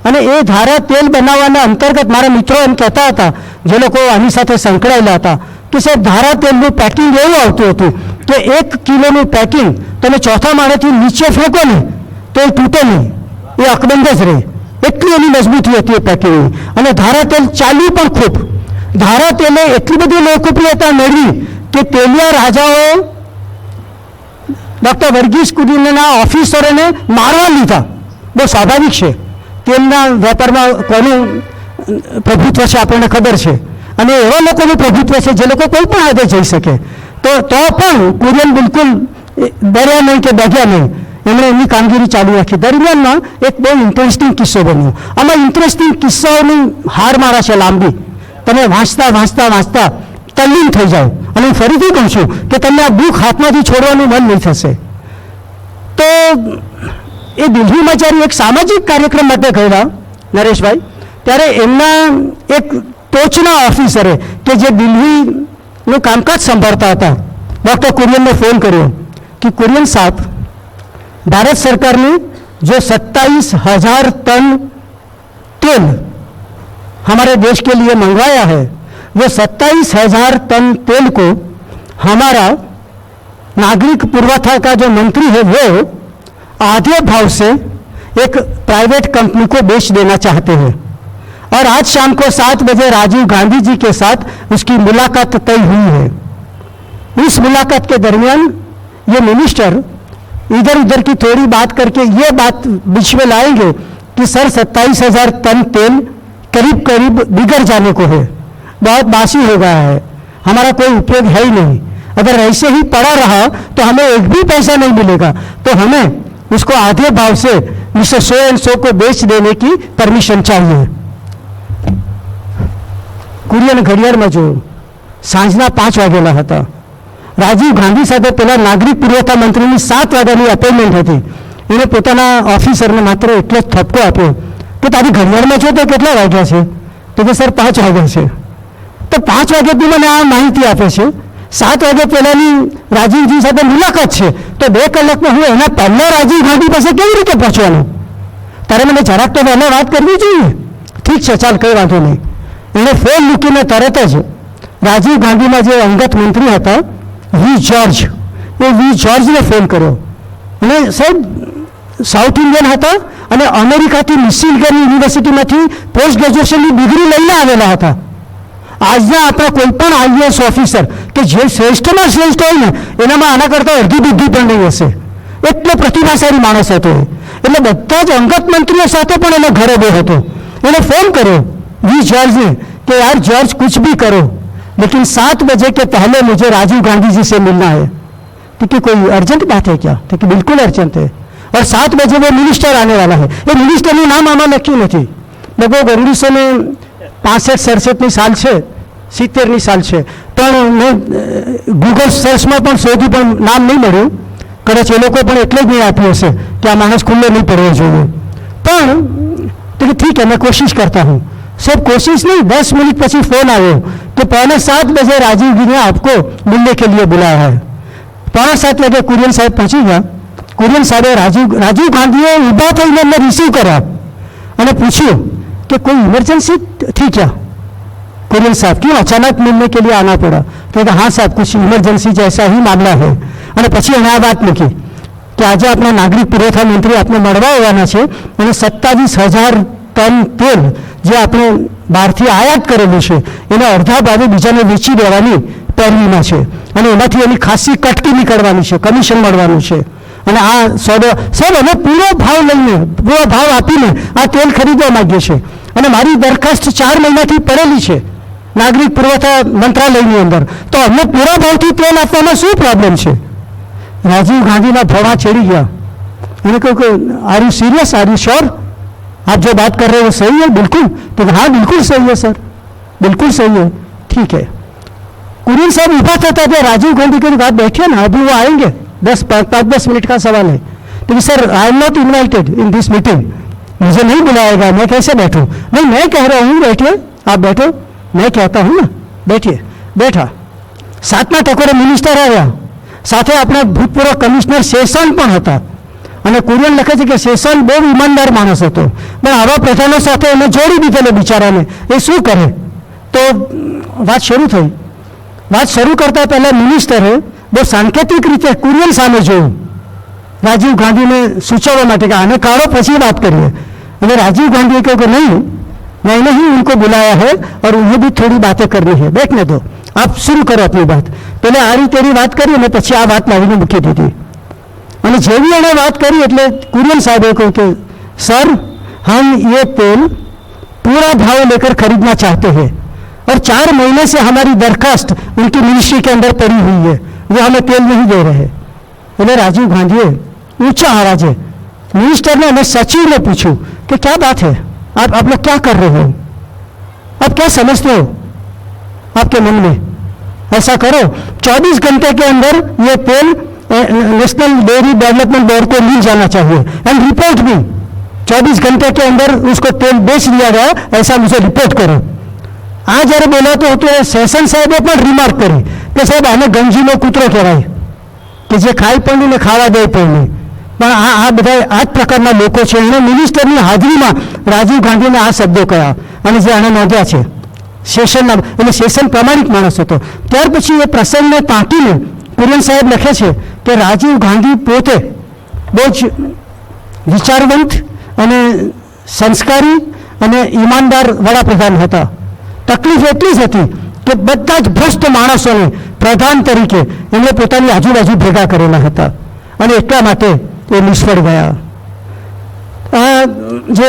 અને એ ધારા તેલ બનાવવાના અંતર્ગત મારા મિત્રો એમ કહેતા હતા, જે લોકો આની સાથે સંકળાયેલા હતા, કે સાહેબ ધારા તેલનું પેકિંગ એવું આવતું હતું કે 1 કિલોનું પેકિંગ તમે ચોથા માળેથી નીચે ફેંકો ને તો એ તૂટે નહીં, એ અકબંધ જ રહે. એટલી એની મજબૂતી હતી એ પેકિંગની. અને ધારા તેલ ચાલ્યું પણ ખૂબ. ધારા તેલે એટલી બધી લોકપ્રિયતા મેળવી કે તેલિયા રાજાઓ ડૉક્ટર વર્ગીસ કુરિયનના ઓફિસરોને મારવા લીધા. બહુ સ્વાભાવિક છે, તેલના વેપારમાં કોનું પ્રભુત્વ છે આપણને ખબર છે, અને એવા લોકોનું પ્રભુત્વ છે જે લોકો કોઈ પણ હાથે જઈ શકે. તો પણ કુરિયન બિલકુલ ડર્યા નહીં કે ડગ્યા નહીં, એમણે એમની કામગીરી ચાલુ રાખી. દરમિયાનમાં એક બહુ ઇન્ટરેસ્ટિંગ કિસ્સો બન્યો. આમાં ઇન્ટરેસ્ટિંગ કિસ્સાઓની હાર મારા છે લાંબી, તમે વાંચતા તલ્લીન થઈ જાઓ. અને હું ફરીથી કહું છું કે તમને આ બુક હાથમાંથી છોડવાનું મન નહીં થશે. તો એ દિલ્હીમાં જ્યારે એક સામાજિક કાર્યક્રમ માટે ગયેલા નરેશભાઈ, ત્યારે એમના એક ટોચના ઓફિસરે કે જે દિલ્હીનું કામકાજ સંભાળતા હતા ડૉક્ટર कुरियन ફોન કર્યો कि कुरियन साहब, भारत सरकार ने जो 27,000 टन तेल हमारे देश के लिए मंगवाया है, वो 27,000 टन तेल को हमारा नागरिक पुरवठा का जो मंत्री है वो आधे भाव से एक प्राइवेट कंपनी को बेच देना चाहते हैं. और आज शाम को 7 बजे राजीव गांधी जी के साथ उसकी मुलाकात तय हुई है. इस मुलाकात के दरमियान ये मिनिस्टर इधर उधर की थोड़ी बात करके ये बात बीच में लाएंगे कि सर 27,000 टन तेल करीब करीब बिगड़ जाने को है, बहुत बासी हो गया है, हमारा कोई उपयोग है ही नहीं. अगर ऐसे ही पड़ा रहा तो हमें एक भी पैसा नहीं मिलेगा, तो हमें उसको आधे भाव से मिस्टर सो एंड सो को बेच देने की परमिशन चाहिए. કુરિયન ઘડિયાળમાં જોયું, સાંજના 5 વાગેલા હતા. રાજીવ ગાંધી સાથે પેલા નાગરિક પુરવઠા મંત્રીની 7 વાગ્યાની અપોઇન્ટમેન્ટ હતી. એને પોતાના ઓફિસરને માત્ર એટલો જ ઠપકો આપ્યો કે તારી ઘડિયાળમાં જો તો કેટલા વાગ્યા છે? તો કે સર 5 વાગ્યા છે. તો 5 વાગ્યાથી મને આ માહિતી આપે છે, 7 વાગ્યા પહેલાની રાજીવજી સાથે મુલાકાત છે, તો 2 કલાકમાં હું એના પહેલા રાજીવ ગાંધી પાસે કેવી રીતે પહોંચવાનું? તારે મને જરાક તો પહેલાં વાત કરવી જોઈએ. ઠીક છે, ચાલ કંઈ વાંધો નહીં. એણે ફોન મૂકીને તરત જ રાજીવ ગાંધીના જે અંગત મંત્રી હતા વી જ્યોર્જ, એ વી જ્યોર્જને ફોન કર્યો. અને સાહેબ સાઉથ ઇન્ડિયન હતા અને અમેરિકાથી મિશિગન યુનિવર્સિટીમાંથી પોસ્ટ ગ્રેજ્યુએશનની ડિગ્રી લઈને આવેલા હતા. આજના આપણા કોઈ પણ આઈએએસ ઓફિસર કે જે શ્રેષ્ઠમાં શ્રેષ્ઠ હોય ને એનામાં આના કરતાં અડધી બુદ્ધિ પણ નહીં હશે, એટલો પ્રતિભાશાળી માણસ હતો એ. એટલે બધા જ અંગત મંત્રીઓ સાથે પણ એનો ઘરે બે હતો. એને ફોન કર્યો वी जॉर्ज ने कि यार जॉर्ज कुछ भी करो लेकिन 7 बजे के पहले मुझे राजीव गांधी जी से मिलना है. तो कि कोई अर्जेंट बात है क्या? तो कि बिल्कुल अर्जेंट है और 7 बजे वो मिनिस्टर आने वाला है. ये मिनिस्टरનું નામ આમાં લખ્યું નથી. લગભગ 1965-67ની સાલ છે, 70ની સાલ છે, પણ મેં ગૂગલ સર્ચમાં પણ શોધ્યું પણ નામ નહીં મળ્યું. કદાચ એ લોકો પણ એટલે જ નહીં આપ્યું હશે કે આ માણસ ખુલ્લો નહીં પડવો જોઈએ. પણ તો કે ઠીક है मैं कोशिश करता हूँ. सब कोशिश नहीं, 10 मिनट પછી फोन आयो कि 6:45 बजे राजीव जी ने आपको मिलने के लिए बुलाया है. 6:45 वागे कुरियन साहब पहुंची ગયા. कुरियन साहबે राजीव गांधीએ ઊભા થઈને એમને રિસીવ કર્યા અને પૂછ્યું कि कोई इमरजेंसी थी क्या? कुरियन साहब क्यों अचानक मिलने के लिए आना पड़ा? तो हाँ साहब कुछ इमरजेंसी जैसा ही मामला है. અને પછી એને આ વાત મૂકી કે આજે આપણા નાગરિક પુરવઠા મંત્રી આપને મળવા આવવાના છે અને 27,000 ટન તેલ જે આપણે બહારથી આયાત કરેલું છે એને અડધા ભાવે બીજાને વેચી દેવાની પેરવીમાં છે અને એમાંથી એની ખાસી કટકી નીકળવાની છે, કમિશન મળવાનું છે. અને આ સોદો સાહેબ અમે પૂરો ભાવ લઈને, પૂરો ભાવ આપીને આ તેલ ખરીદવા માંગીએ છીએ અને મારી દરખાસ્ત 4 મહિનાથી પડેલી છે નાગરિક પુરવઠા મંત્રાલયની અંદર, તો અમને પૂરા ભાવથી તેલ આપવામાં શું પ્રોબ્લેમ છે? राजीव गांधी ना भौवा चढ़ी गया. मैंने कहा कि are you serious, are you sure, आप जो बात कर रहे हो वो सही है? बिल्कुल. तो हाँ बिल्कुल सही है सर, बिल्कुल सही है. ठीक है. कुरियन साहब उठा था थे, राजीव गांधी के बाद बैठे ना, अभी वो आएंगे, 5-10 मिनट का सवाल है. तो sir I am not invited in this meeting, मुझे नहीं बुलाएगा, मैं कैसे बैठूं? नहीं मैं कह रहा हूँ बैठिए, आप बैठो, मैं कहता हूँ ना बैठिए. बैठा. 7ના ટકોરે મિનિસ્ટર આવ્યા, સાથે આપણા ભૂતપૂર્વ કમિશનર શેષન પણ હતા. અને કુરિયન લખે છે કે શેષન બહુ ઈમાનદાર માણસ હતો, પણ આવા પ્રધાનો સાથે એને જોડી દીધેલો બિચારાને, એ શું કરે? તો વાત શરૂ થઈ. વાત શરૂ કરતાં પહેલાં મિનિસ્ટરે બહુ સાંકેતિક રીતે કુરિયન સામે જોયું, રાજીવ ગાંધીને સૂચવવા માટે કે આને કાઢો પછી વાત કરીએ. અને રાજીવ ગાંધીએ કહ્યું કે નહીં, मैंने ही उनको बुलाया है और उन्हें भी थोड़ी बातें करनी है, बैठने दो, आप शुरू करो अपनी बात. पहले आ रही तेरी बात करी અને પછી આ વાત લાવીને મૂકી દીધી. અને જેવી એણે વાત કરી એટલે कुरियन साहब કહ્યું કે सर हम ये तेल पूरा भाव लेकर खरीदना चाहते हैं और 4 महीने से हमारी दरखास्त उनकी मिनिस्ट्री के अंदर पड़ी हुई है, वो हमें तेल नहीं दे रहे. એટલે રાજીવ ગાંધીએ ऊंचा आवाजे मिनिस्टर ने सचिव ने पूछू कि क्या बात है, आप लोग क्या कर रहे हो, आप क्या समझते हो आपके मन में? ऐसा करो 24 घंटे के अंदर ये तेल नेशनल डेयरी डेवलपमेंट बोर्ड को मिल जाना चाहिए एंड रिपोर्ट भी 24 घंटे के अंदर उसको तेल बेच दिया गया, ऐसा मुझे रिपोर्ट करो. आ जયારે બોલાતો હતો સેશન સાહેબે પણ રિમાર્ક કરી કે સાહેબ આને ગંજીનો કૂતરો કહેવાય કે જે ખાઈ પણ ને ખાવા દે પણ નહીં. પણ આ બધા આ જ પ્રકારના લોકો છે. એણે મિનિસ્ટરની હાજરીમાં રાજીવ ગાંધીને આ શબ્દો કહ્યા અને જે આને નોંધ્યા છે શેષનના, એટલે શેષન પ્રામાણિક માણસ હતો. ત્યાર પછી એ પ્રસંગને ટાંકીને કુરિયન સાહેબ લખે છે કે રાજીવ ગાંધી પોતે બહુ જ વિચારવંત અને સંસ્કારી અને ઈમાનદાર વડાપ્રધાન હતા. તકલીફ એટલી જ હતી કે બધા જ ભ્રષ્ટ માણસોને પ્રધાન તરીકે એમણે પોતાની આજુબાજુ ભેગા કરેલા હતા અને એટલા માટે એ નિષ્ફળ ગયા. આ જે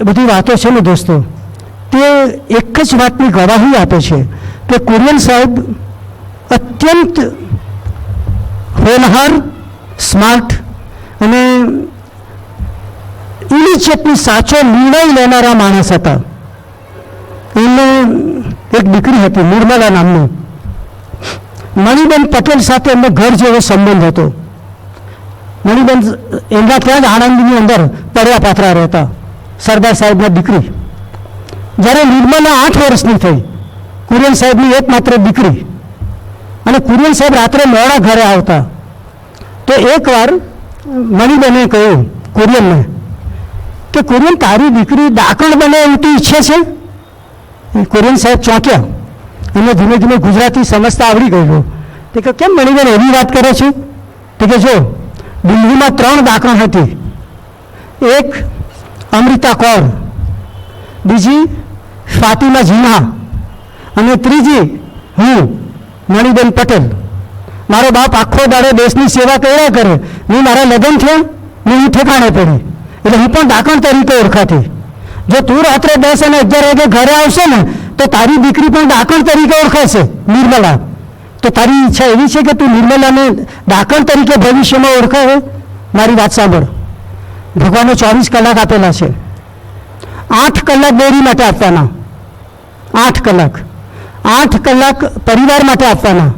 બધી વાતો છે ને દોસ્તો, તે એક જ વાતની ગવાહી આપે છે કે કુરિયન સાહેબ અત્યંત હોનહાર, સ્માર્ટ અને ઇનિશિયેટની સાચો નિર્ણય લેનારા માણસ હતા. એમને એક દીકરી હતી નિર્મલા નામની. મણિબેન પટેલ સાથે એમને ઘર જેવો સંબંધ હતો. મણિબેન એમના ત્યાં જ આણંદની અંદર પડ્યા પાથરા રહેતા, સરદાર સાહેબના દીકરી. જ્યારે નિર્મલા 8 વર્ષની થઈ, કુરિયન સાહેબની એકમાત્ર દીકરી, અને કુરિયન સાહેબ રાત્રે મોડા ઘરે આવતા, તો એકવાર મણિબેને કહ્યું કુરિયનને કે કુરિયન, તારી દીકરી ડાકણ બને એવું તું ઈચ્છે છે? કુરિયન સાહેબ ચોંક્યા. એમને ધીમે ધીમે ગુજરાતી સમજતા આવડી ગયેલું. તે કે કેમ મણિબેન એવી વાત કરે છે? તે કે જો, દિલ્હીમાં 3 ડાકણ હતી. એક અમૃતા કૌર, બીજી ફાતિમા જીન્હા અને ત્રીજી હું, મણિબેન પટેલ. મારો બાપ આખો દાડો દેશની સેવા કર્યા કરે. હું મારા લગ્ન થયા ને હું ઠેકાણે પડી, એટલે હું પણ ડાકણ તરીકે ઓળખાતી. જો તું રાત્રે 10 અને 11 વાગે ઘરે આવશે ને તો તારી દીકરી પણ ડાકણ તરીકે ઓળખાશે, નિર્મલા. તો તારી ઈચ્છા એવી છે કે તું નિર્મલાને ડાકણ તરીકે ભવિષ્યમાં ઓળખાવે? મારી વાત સાંભળ. ભગવાને 24 કલાક આપેલા છે. 8 કલાક ડેરી માટે આપવાના, 8 કલાક, 8 કલાક પરિવાર માટે આપવાના,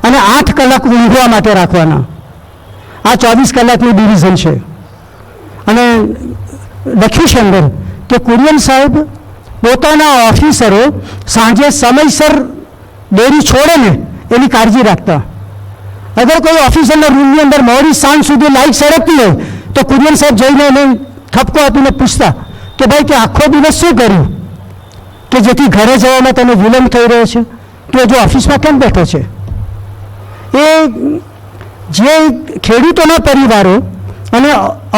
અને 8 કલાક ઊંઘવા માટે રાખવાના. આ 24 કલાકનું ડિવિઝન છે. અને લખ્યું છે અંદર કે કુરિયન સાહેબ પોતાના ઓફિસરો સાંજે સમયસર ડેરી છોડે ને એની કાળજી રાખતા. અગર કોઈ ઓફિસરના રૂમની અંદર મોડી સાંજ સુધી લાઇટ સળગતી હોય તો કુરિયન સાહેબ જઈને એને ઠપકો આપીને પૂછતા કે ભાઈ કે આખો દિવસ શું કર્યું કે જેથી ઘરે જવામાં તને વિલંબ થઈ રહ્યો છે, કે જો ઓફિસમાં કેમ બેઠો છે? એ જે ખેડૂતોના પરિવારો અને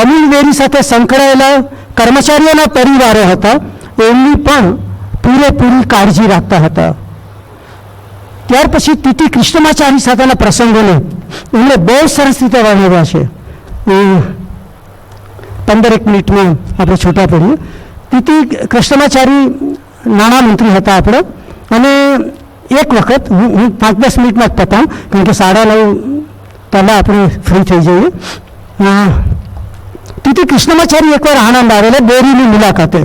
અમૂલ ડેરી સાથે સંકળાયેલા કર્મચારીઓના પરિવારો હતા, એમની પણ પૂરેપૂરી કાળજી રાખતા હતા. ત્યાર પછી ટીટી કૃષ્ણમાચારી સાથેના પ્રસંગોને એમણે બહુ સરસ રીતે વર્ણવ્યા છે. 15 મિનિટમાં આપણે છૂટા પડીએ. ટીટી કૃષ્ણમાચારી નાણામંત્રી હતા આપણે, અને એક વખત હું 5-10 મિનિટમાં જ પતાવું, કારણ કે 9:30 પહેલાં આપણે ફ્રી થઈ જઈએ. ટીટી કૃષ્ણમાચારી એકવાર આણંદ આવેલા ડેરીની મુલાકાતે.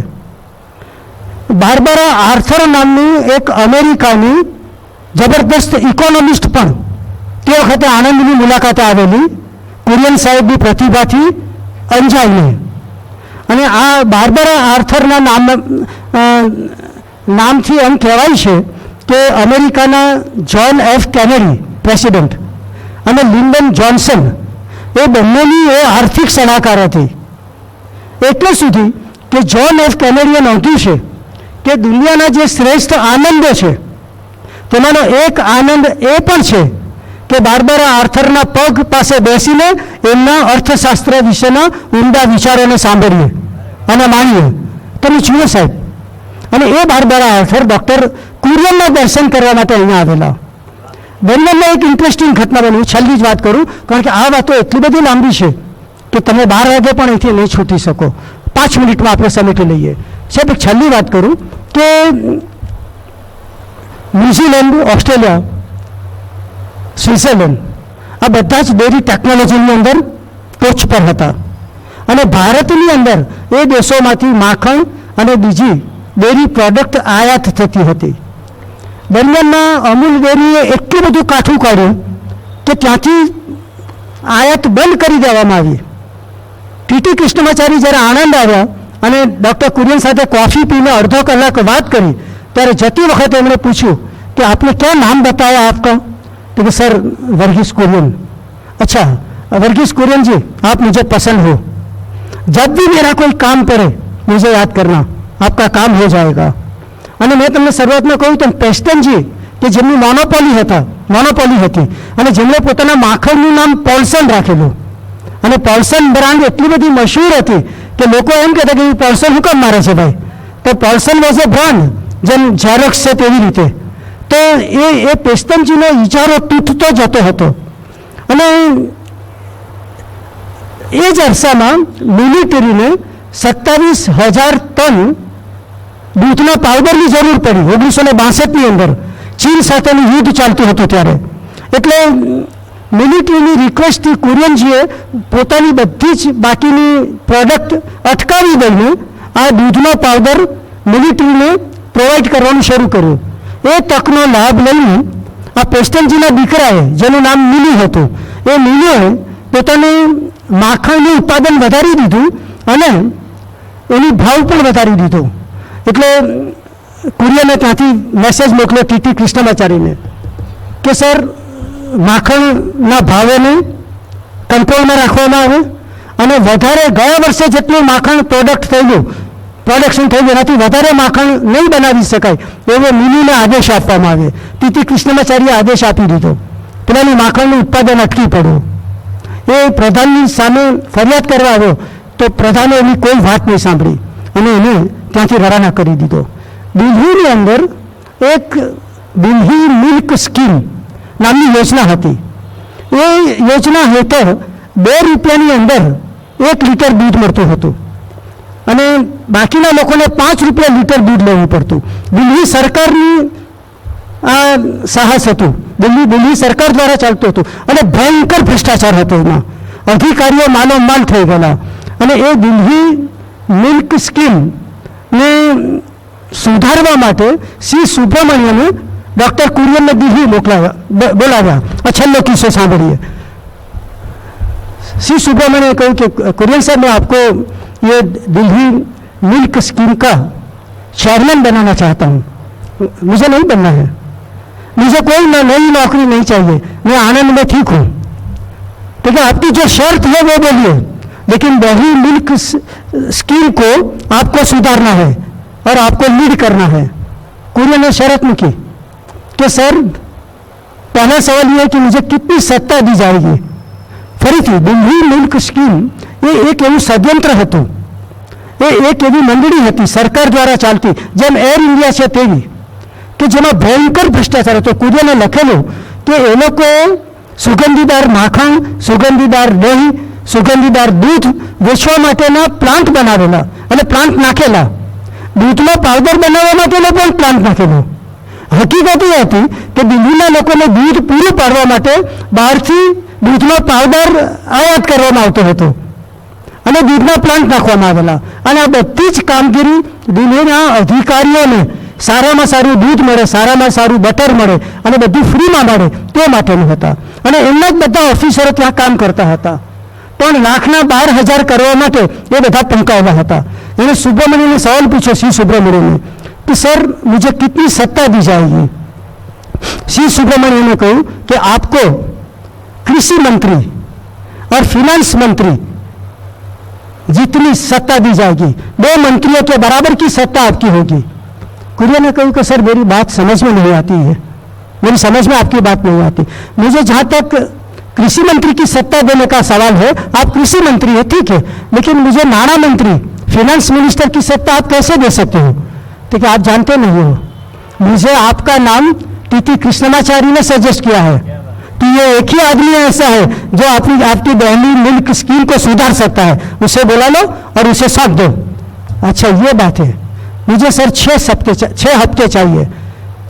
બાર્બરા આર્થર નામની એક અમેરિકાની જબરદસ્ત ઇકોનોમિસ્ટ પણ તે વખતે આણંદની મુલાકાતે આવેલી, કુરિયન સાહેબની પ્રતિભાથી અંજાઈને. અને આ બાર્બરા આર્થરના નામથી એમ કહેવાય છે કે અમેરિકાના જ્હોન એફ કેનેડી પ્રેસિડેન્ટ અને લિન્ડન જોન્સન એ બંનેની એ આર્થિક સલાહકાર હતી. એટલે સુધી કે જ્હોન એફ કેનેડીએ નોંધ્યું છે કે દુનિયાના જે શ્રેષ્ઠ આનંદો છે તેમાંનો એક આનંદ એ પણ છે કે બાર્બરા આર્થરના પગ પાસે બેસીને એમના અર્થશાસ્ત્ર વિશેના ઊંડા વિચારોને સાંભળીએ અને માણીએ. તમે જુઓ સાહેબ, અને એ બાર્બરા આર્થર ડૉક્ટર કુરિયનના દર્શન કરવા માટે અહીંયા આવેલા. બંનેમાં એક ઇન્ટરેસ્ટિંગ ઘટના બની, છેલ્લી જ વાત કરું, કારણ કે આ વાતો એટલી બધી લાંબી છે કે તમે 12 વાગે પણ અહીંથી નહીં છૂટી શકો. 5 મિનિટમાં આપણે સમેટી લઈએ. સાહેબ એક છેલ્લી વાત કરું કે ન્યૂઝીલેન્ડ, ઓસ્ટ્રેલિયા, સ્વિટ્ઝરલેન્ડ આ બધા જ ડેરી ટેકનોલોજીની અંદર ટોચ પર હતા. અને ભારતની અંદર એ દેશોમાંથી માખણ અને બીજી ડેરી પ્રોડક્ટ આયાત થતી હતી. દરમિયાનમાં અમૂલ ડેરીએ એટલું બધું કાઠું કાઢ્યું કે ત્યાંથી આયાત બંધ કરી દેવામાં આવી. ટીટી કૃષ્ણમાચારી જ્યારે આણંદ આવ્યા અને ડૉક્ટર કુરિયન સાથે કોફી પીને અડધો કલાક વાત કરી, ત્યારે જતી વખતે એમણે પૂછ્યું कि आपने क्या नाम बताया आपका? तो कि सर वर्गीस कुरियन. अच्छा वर्गीस कुरियन जी, आप मुझे पसंद हो, जब भी मेरा कोई काम पड़े मुझे याद करना, आपका काम हो जाएगा. અને મેં તમને શરૂઆતમાં કહ્યું તેમ પેસ્ટનજી કે જેમની મોનોપોલી હતી અને જેમણે પોતાના માખણનું નામ પોલ્સન રાખેલું, અને પોલ્સન બ્રાન્ડ એટલી બધી મશહૂર હતી કે લોકો એમ કહેતા કે પોલ્સન શું કામ મારે છે ભાઈ? તો પોલ્સન વોઝ એ બ્રાન્ડ, જેમ ઝેરોક્સ છે તેવી રીતે. તો એ પેસ્ટનજીનો વિચારો તૂટતો જતો હતો. અને એ જ અરસામાં મિલિટરીને 27,000 ટન દૂધના પાવડરની જરૂર પડી 1962ની અંદર. ચીન સાથેનું યુદ્ધ ચાલતું હતું ત્યારે. એટલે મિલિટરીની રિક્વેસ્ટથી કુરિયનજીએ પોતાની બધી જ બાકીની પ્રોડક્ટ અટકાવી દઈને આ દૂધનો પાવડર મિલિટરીને પ્રોવાઈડ કરવાનું શરૂ કર્યું. એ તકનો લાભ લઈને આ પેસ્ટનજીના દીકરાએ, જેનું નામ મિલી હતું, એ મિલીએ પોતાનું માખણનું ઉત્પાદન વધારી દીધું અને એની ભાવ પણ વધારી દીધો. એટલે કુરિયને ત્યાંથી મેસેજ મોકલ્યો ટીટી કૃષ્ણમાચારીને કે સર, માખણના ભાવોને કંટ્રોલમાં રાખવામાં આવે અને વધારે ગયા વર્ષે જેટલું માખણ પ્રોડક્શન થયું એનાથી વધારે માખણ નહીં બનાવી શકાય એવો મિલીને આદેશ આપવામાં આવે. ટીટી કૃષ્ણમાચારીએ આદેશ આપી દીધો. પેલાની માખણનું ઉત્પાદન અટકી પડ્યું. એ પ્રધાનની સામે ફરિયાદ કરવા આવ્યો તો પ્રધાને એની કોઈ વાત નહીં સાંભળી અને એને ત્યાંથી રવાના કરી દીધો. દિલ્હીની અંદર એક દિલ્હી મિલ્ક સ્કીમ નામની યોજના હતી. એ યોજના હેઠળ 2 રૂપિયાની અંદર 1 લીટર દૂધ મળતું હતું અને બાકીના લોકોને 5 રૂપિયા લીટર દૂધ લેવું પડતું. દિલ્હી સરકારની આ સાહસ હતું. દિલ્હી સરકાર દ્વારા ચાલતું હતું અને ભયંકર ભ્રષ્ટાચાર હતો. એમાં અધિકારીઓ માલોમાલ થઈ ગયેલા અને એ દિલ્હી મિલ્ક સ્કીમને સુધારવા માટે સી સુબ્રમણ્યમે ડૉક્ટર કુરિયનને દિલ્હી બોલાવ્યા. આ છેલ્લો કિસ્સો સાંભળીએ. सी सुब्रमण्यम ने कहा कि कुरियन साहब, मैं आपको ये दिल्ली मिल्क स्कीम का चेयरमैन बनाना चाहता हूँ. मुझे नहीं बनना है, मुझे कोई नई नौकरी नहीं चाहिए, मैं आनंद में ठीक हूँ. तो क्या आपकी जो शर्त है वो बोलिए, लेकिन दिल्ली मिल्क स्कीम को आपको सुधारना है और आपको लीड करना है. कुरियन ने शर्त मूकी कि सर, पहला सवाल ये है कि मुझे कितनी सत्ता दी जाएगी. ફરીથી દિલ્હી મિલ્ક સ્કીમ એ એક એવું ષડયંત્ર હતું. એ એક એવી મંડળી હતી સરકાર દ્વારા ચાલતી, જેમ એર ઇન્ડિયા છે તેવી, કે જેમાં ભયંકર ભ્રષ્ટાચાર હતો. કુરિયને લખેલું કે એ લોકોએ સુગંધીદાર માખણ, સુગંધીદાર દહીં, સુગંધીદાર દૂધ વેચવા માટેના પ્લાન્ટ બનાવેલા અને પ્લાન્ટ નાખેલા. દૂધનો પાવડર બનાવવા માટેનો પણ પ્લાન્ટ નાખેલો. હકીકત એ હતી કે દિલ્હીના લોકોને દૂધ પૂરું પાડવા માટે બહારથી દૂધનો પાવડર આયાત કરવામાં આવતો હતો અને દૂધના પ્લાન્ટ નાખવામાં આવેલા. અને આ બધી જ કામગીરી દિલ્હીના અધિકારીઓને સારામાં સારું દૂધ મળે, સારામાં સારું બટર મળે અને બધું ફ્રીમાં મળે તે માટેનું હતા. અને એમના જ બધા ઓફિસરો ત્યાં કામ કરતા હતા. પણ લાખના 12,000 કરવા માટે એ બધા ટંકાયેલા હતા. એને સુબ્રમण्यम सवाल पूछो सी सुब्रमण्यम ने कि सर, मुझे कितनी सत्ता दी जाएगी. सी सुब्रमण्यम ने कहा कि आपको कृषि मंत्री और फिनेंस मंत्री जितनी सत्ता दी जाएगी, 2 मंत्रियों के बराबर की सत्ता आपकी होगी. कुरियन ने कहा कि सर, मेरी बात समझ में नहीं आती है, मेरी समझ में आपकी बात नहीं आती. मुझे जहाँ तक कृषि मंत्री की सत्ता देने का सवाल है, आप कृषि मंत्री है ठीक है, लेकिन मुझे नाना मंत्री, फिनेंस मिनिस्टर की सत्ता आप कैसे दे सकते हो. तो क्या आप जानते नहीं हो, मुझे आपका नाम टीटी कृष्णमाचारी ने सजेस्ट किया है कि ये एक ही आदमी ऐसा है जो आपकी दिल्ली मिल्क स्कीम को सुधार सकता है, उसे बुला लो और उसे सौंप दो. अच्छा, ये बात है. मुझे सर 6 हफ्ते चाहिए.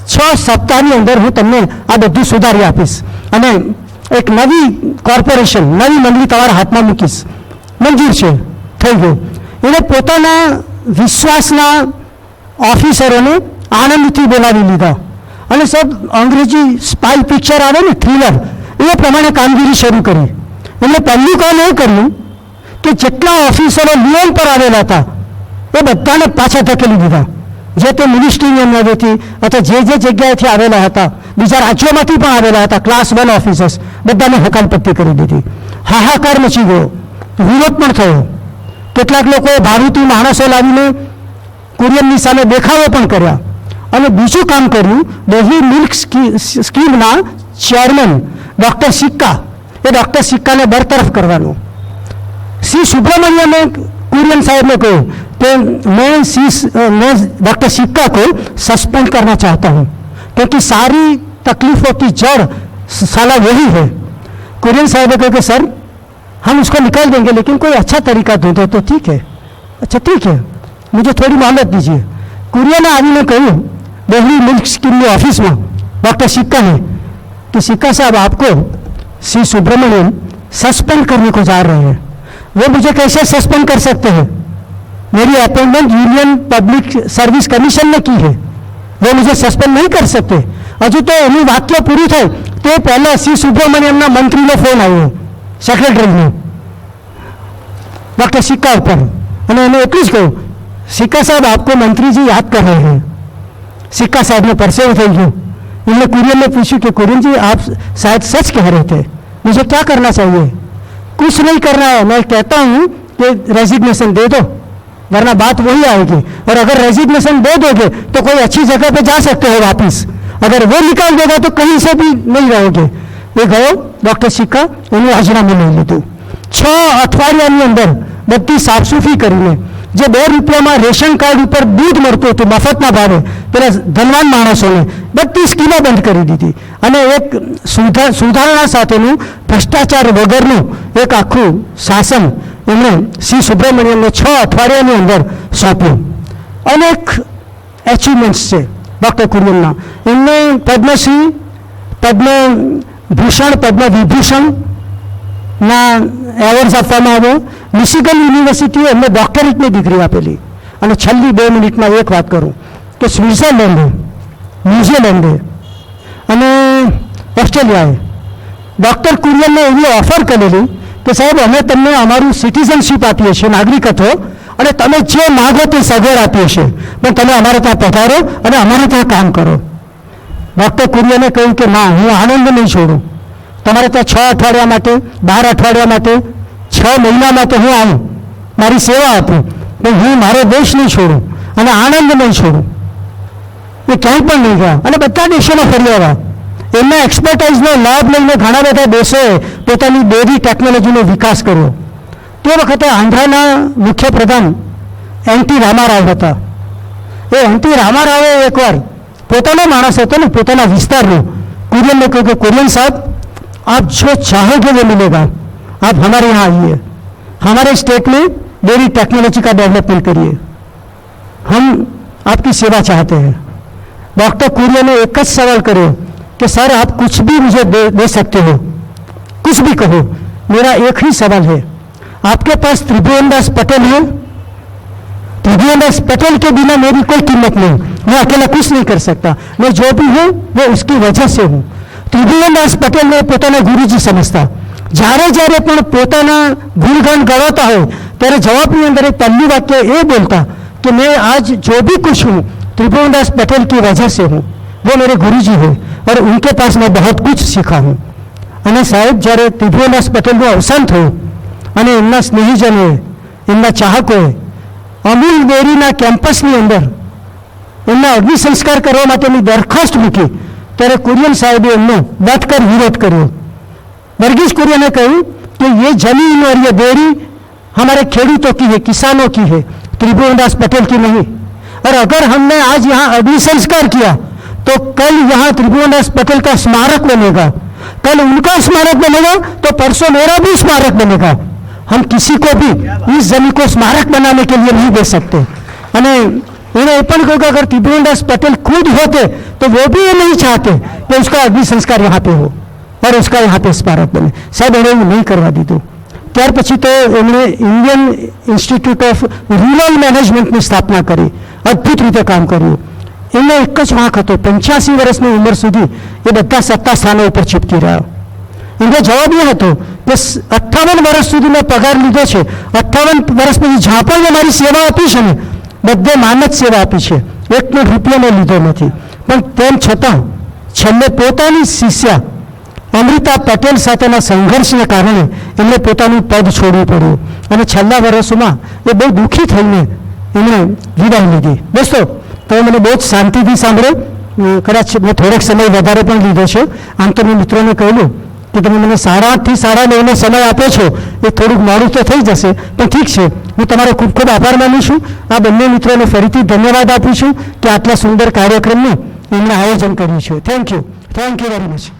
6 સપ્તાહની અંદર હું તમને આ બધું સુધારી આપીશ અને એક નવી કોર્પોરેશન, નવી મંડળી તમારા હાથમાં મૂકીશ. મંજૂર છે, થઈ ગયું. એને પોતાના વિશ્વાસના ઓફિસરોને આનંદથી બોલાવી લીધા અને સાહેબ, અંગ્રેજી સ્પાય પિક્ચર આવે ને, થ્રિલર, એ પ્રમાણે કામગીરી શરૂ કરી. એમણે પહેલું કામ એ કર્યું કે જેટલા ઓફિસરો લિયોન પર આવેલા હતા એ બધાને પાછા ધકેલી દીધા. જે તે મિનિસ્ટ્રીની અંદરથી અથવા જે જગ્યાએથી આવેલા હતા, બીજા રાજ્યોમાંથી પણ આવેલા હતા, ક્લાસ 1 ઓફિસર્સ, બધાને હકાલપટ્ટી કરી દીધી. હાહાકાર મચી ગયો, વિરોધ પણ થયો. કેટલાક લોકોએ ભાડુતી માણસો લાવીને કુરિયનની સામે દેખાવો પણ કર્યા. અને બીજું કામ કર્યું, દિલ્હી મિલ્ક સ્કીમના ચેરમેન ડૉક્ટર સિક્કા, એ ડૉક્ટર સિક્કાને બરતરફ કરવાનો. सी सुब्रमण्यम ने कुरियन साहब ने कहा कि मैं डॉक्टर सिक्का को सस्पेंड करना चाहता हूँ क्योंकि सारी तकलीफों की जड़ साला वही है. कुरियन साहब ने कहा कि सर, हम उसको निकाल देंगे लेकिन कोई अच्छा तरीका ढूंढो तो ठीक है. अच्छा ठीक है, मुझे थोड़ी मोहलत दीजिए. कुरियने आવીને કહ્યું दिल्ली मिल्क स्कीम ऑफिस में डॉक्टर सिक्का ने कि सिक्का साहब, आपको श्री सुब्रमण्यम सस्पेंड करने को जा रहे हैं। वो मुझे कैसे सस्पेंड कर सकते हैं? मेरी appointment union public service commission ने की है, वो मुझे सस्पेंड नहीं कर सकते। हजू तो एनी वाक्य पूरी થાય તે પહેલા શ્રી સુબ્રમણ્યમના મંત્રીનો ફોન આવ્યો સેક્રેટરીનો डॉक्टर सिक्का ऊपर, અને એને એટલું જ કહ્યું, सिक्का साहब आपको मंत्री जी याद कर रहे हैं। सिक्का साहब ने परसेव થઈ ગયું। इन्होंने कुरियन ने पूछा कि कुरियन जी आप शायद सच कह रहे थे, मुझे क्या करना चाहिए? कुछ नहीं करना है, मैं कहता हूँ कि रेजिग्नेशन दे दो, वरना बात वही आएगी। और अगर रेजिग्नेशन दे दोगे तो कोई अच्छी जगह पे जा सकते हो वापिस, अगर वो निकाल देगा तो कहीं से भी नहीं रहोगे। ये गयो डॉक्टर सिक्का, એનું રાજીનામું લઈ લીધું। 6 અઠવાડિયાની અંદર બધી સાફસૂફી કરીને જે 2 રૂપિયામાં રેશન કાર્ડ ઉપર દૂધ મળતું હતું મફતના ભાવે પેલા ધનવાન માણસોને, બધી સ્કીમો બંધ કરી દીધી અને એક સુધારણા સાથેનું ભ્રષ્ટાચાર વગરનું એક આખું શાસન એમણે શ્રી સુબ્રમણ્યમને 6 અઠવાડિયાની અંદર સોંપ્યું। અનેક એચિવમેન્ટ્સ છે ડૉક્ટર કુરિયનના। એમને પદ્મશ્રી, પદ્મભૂષણ, પદ્મવિભૂષણના એવોર્ડ્સ આપવામાં આવ્યો। મિશિગન યુનિવર્સિટીએ એમને ડોક્ટરેટની ડિગ્રી આપેલી। અને છેલ્લી 2 મિનિટમાં એક વાત કરું કે સ્વિટ્ઝરલેન્ડે, ન્યૂઝીલેન્ડે અને ઓસ્ટ્રેલિયાએ ડૉક્ટર કુરિયનને એવી ઓફર કરેલી કે સાહેબ અમે તમને અમારું સિટીઝનશીપ આપીએ છીએ, નાગરિકત્વ, અને તમે જે માગો તે સગવડ આપીએ છીએ, પણ તમે અમારે ત્યાં પધારો અને અમારે ત્યાં કામ કરો। ડૉક્ટર કુરિયને કહ્યું કે ના, હું આનંદ નહીં છોડું, તમારે ત્યાં 6 અઠવાડિયા માટે, 12 અઠવાડિયા માટે, 6 મહિના માટે હું આવું, મારી સેવા આપું, પણ હું મારો દેશ નહીં છોડું અને આનંદ નહીં છોડું। એ ક્યાંય પણ નહીં ગયા અને બધા દેશોમાં ફરી આવ્યા। એમના એક્સપર્ટાઇઝનો લાભ લઈને ઘણા બધા દેશોએ પોતાની ડેરી ટેકનોલોજીનો વિકાસ કર્યો। તે વખતે આંધ્રાના મુખ્યપ્રધાન એન.ટી. રામારાવ હતા। એ એન.ટી. રામારાવે એકવાર પોતાનો માણસ હતો ને, પોતાના વિસ્તારનો, कुरियन ने कहा कि कुरियन साहब आप जो चाहोगे वो मिलेगा, आप हमारे यहाँ आइए, हमारे स्टेट में डेयरी टेक्नोलॉजी का डेवलपमेंट करिए, हम आपकी सेवा चाहते हैं। डॉक्टर कुरियन ने एक सवाल करो कि सर आप कुछ भी मुझे दे सकते हो, कुछ भी कहो, मेरा एक ही सवाल है, आपके पास त्रिभुवनदास पटेल है, त्रिभुवनदास पटेल के बिना मेरी कोई कीमत नहीं, मैं अकेला कुछ नहीं कर सकता, मैं जो भी हूँ वो उसकी वजह से हूँ। त्रिभुवनदास पटेल ने पोताना गुरुजी समझता, જ્યારે જ્યારે પણ પોતાના ગુણગાન ગવાતા હોય ત્યારે જવાબની અંદર એક પહેલું વાક્ય એ બોલતા કે मैं आज जो भी कुछ हूँ त्रिभुवनदास पटेल की वजह से हूँ, वो मेरे गुरुजी हैं और उनके पास मैं बहुत कुछ सीखा हूँ। અને સાહેબ જ્યારે ત્રિભુવનદાસ પટેલનું અવસાન થયું અને એમના સ્નેહીજનોએ, એમના ચાહકોએ અમૂલ ડેરીના કેમ્પસની અંદર એમના અગ્નિ સંસ્કાર કરવા માટેની દરખાસ્ત મૂકી ત્યારે कुरियन साहेबे એમનો ડટકર વિરોધ કર્યો। वर्गीज कुरियन ने कहा कि ये जमीन और ये डेयरी हमारे खेडूतों की है, किसानों की है, त्रिभुवनदास पटेल की नहीं। और अगर हमने आज यहाँ अग्नि संस्कार किया तो कल यहाँ त्रिभुवनदास पटेल का स्मारक बनेगा, कल उनका स्मारक बनेगा तो परसों मेरा भी स्मारक बनेगा। हम किसी को भी इस जमीन को स्मारक बनाने के लिए नहीं दे सकते। उन्हें पण कहूँ कि अगर त्रिभुवनदास पटेल खुद होते तो वो भी ये नहीं चाहते कि उसका अग्नि संस्कार यहाँ पे हो और उसका यहाँ पे स्मारक बने। साहब एने એવું નહીં કરવા દીધું। ત્યાર પછી તો એમણે ઇન્ડિયન ઇન્સ્ટિટ્યૂટ ઓફ રૂરલ મેનેજમેન્ટની સ્થાપના કરી, અદ્ભુત રીતે કામ કર્યું। એમને એક જ વાંક હતો, 85 વર્ષની ઉંમર સુધી એ બધા સત્તા સ્થાનો ઉપર ચીપકી રહ્યા। એમનો જવાબ એ હતો કે 58 વર્ષ સુધી મેં પગાર લીધો છે, 58 વર્ષ પછી જ્યાં પણ મેં મારી સેવા આપી છે ને બધે માનદ સેવા આપી છે, એક પણ રૂપિયા મેં લીધો નથી। પણ તેમ છતાં છેલ્લે પોતાની શિષ્યા અમૃતા પટેલ સાથેના સંઘર્ષને કારણે એમણે પોતાનું પદ છોડવું પડ્યું અને છેલ્લા વર્ષોમાં એ બહુ દુઃખી થઈને એમણે વિદાય લીધી। દોસ્તો તમે મને બહુ જ શાંતિથી સાંભળો, કદાચ મેં થોડોક સમય વધારે પણ લીધો છે, આમ તો મેં મિત્રોને કહ્યું કે તમે મને 8:30 થી 9:30નો સમય આપો છો, એ થોડુંક મોડું તો થઈ જશે પણ ઠીક છે, હું તમારો ખૂબ ખૂબ આભાર માનું છું। આ બંને મિત્રોને ફરીથી ધન્યવાદ આપું છું કે આટલા સુંદર કાર્યક્રમનું એમણે આયોજન કર્યું છે। Thank you very much.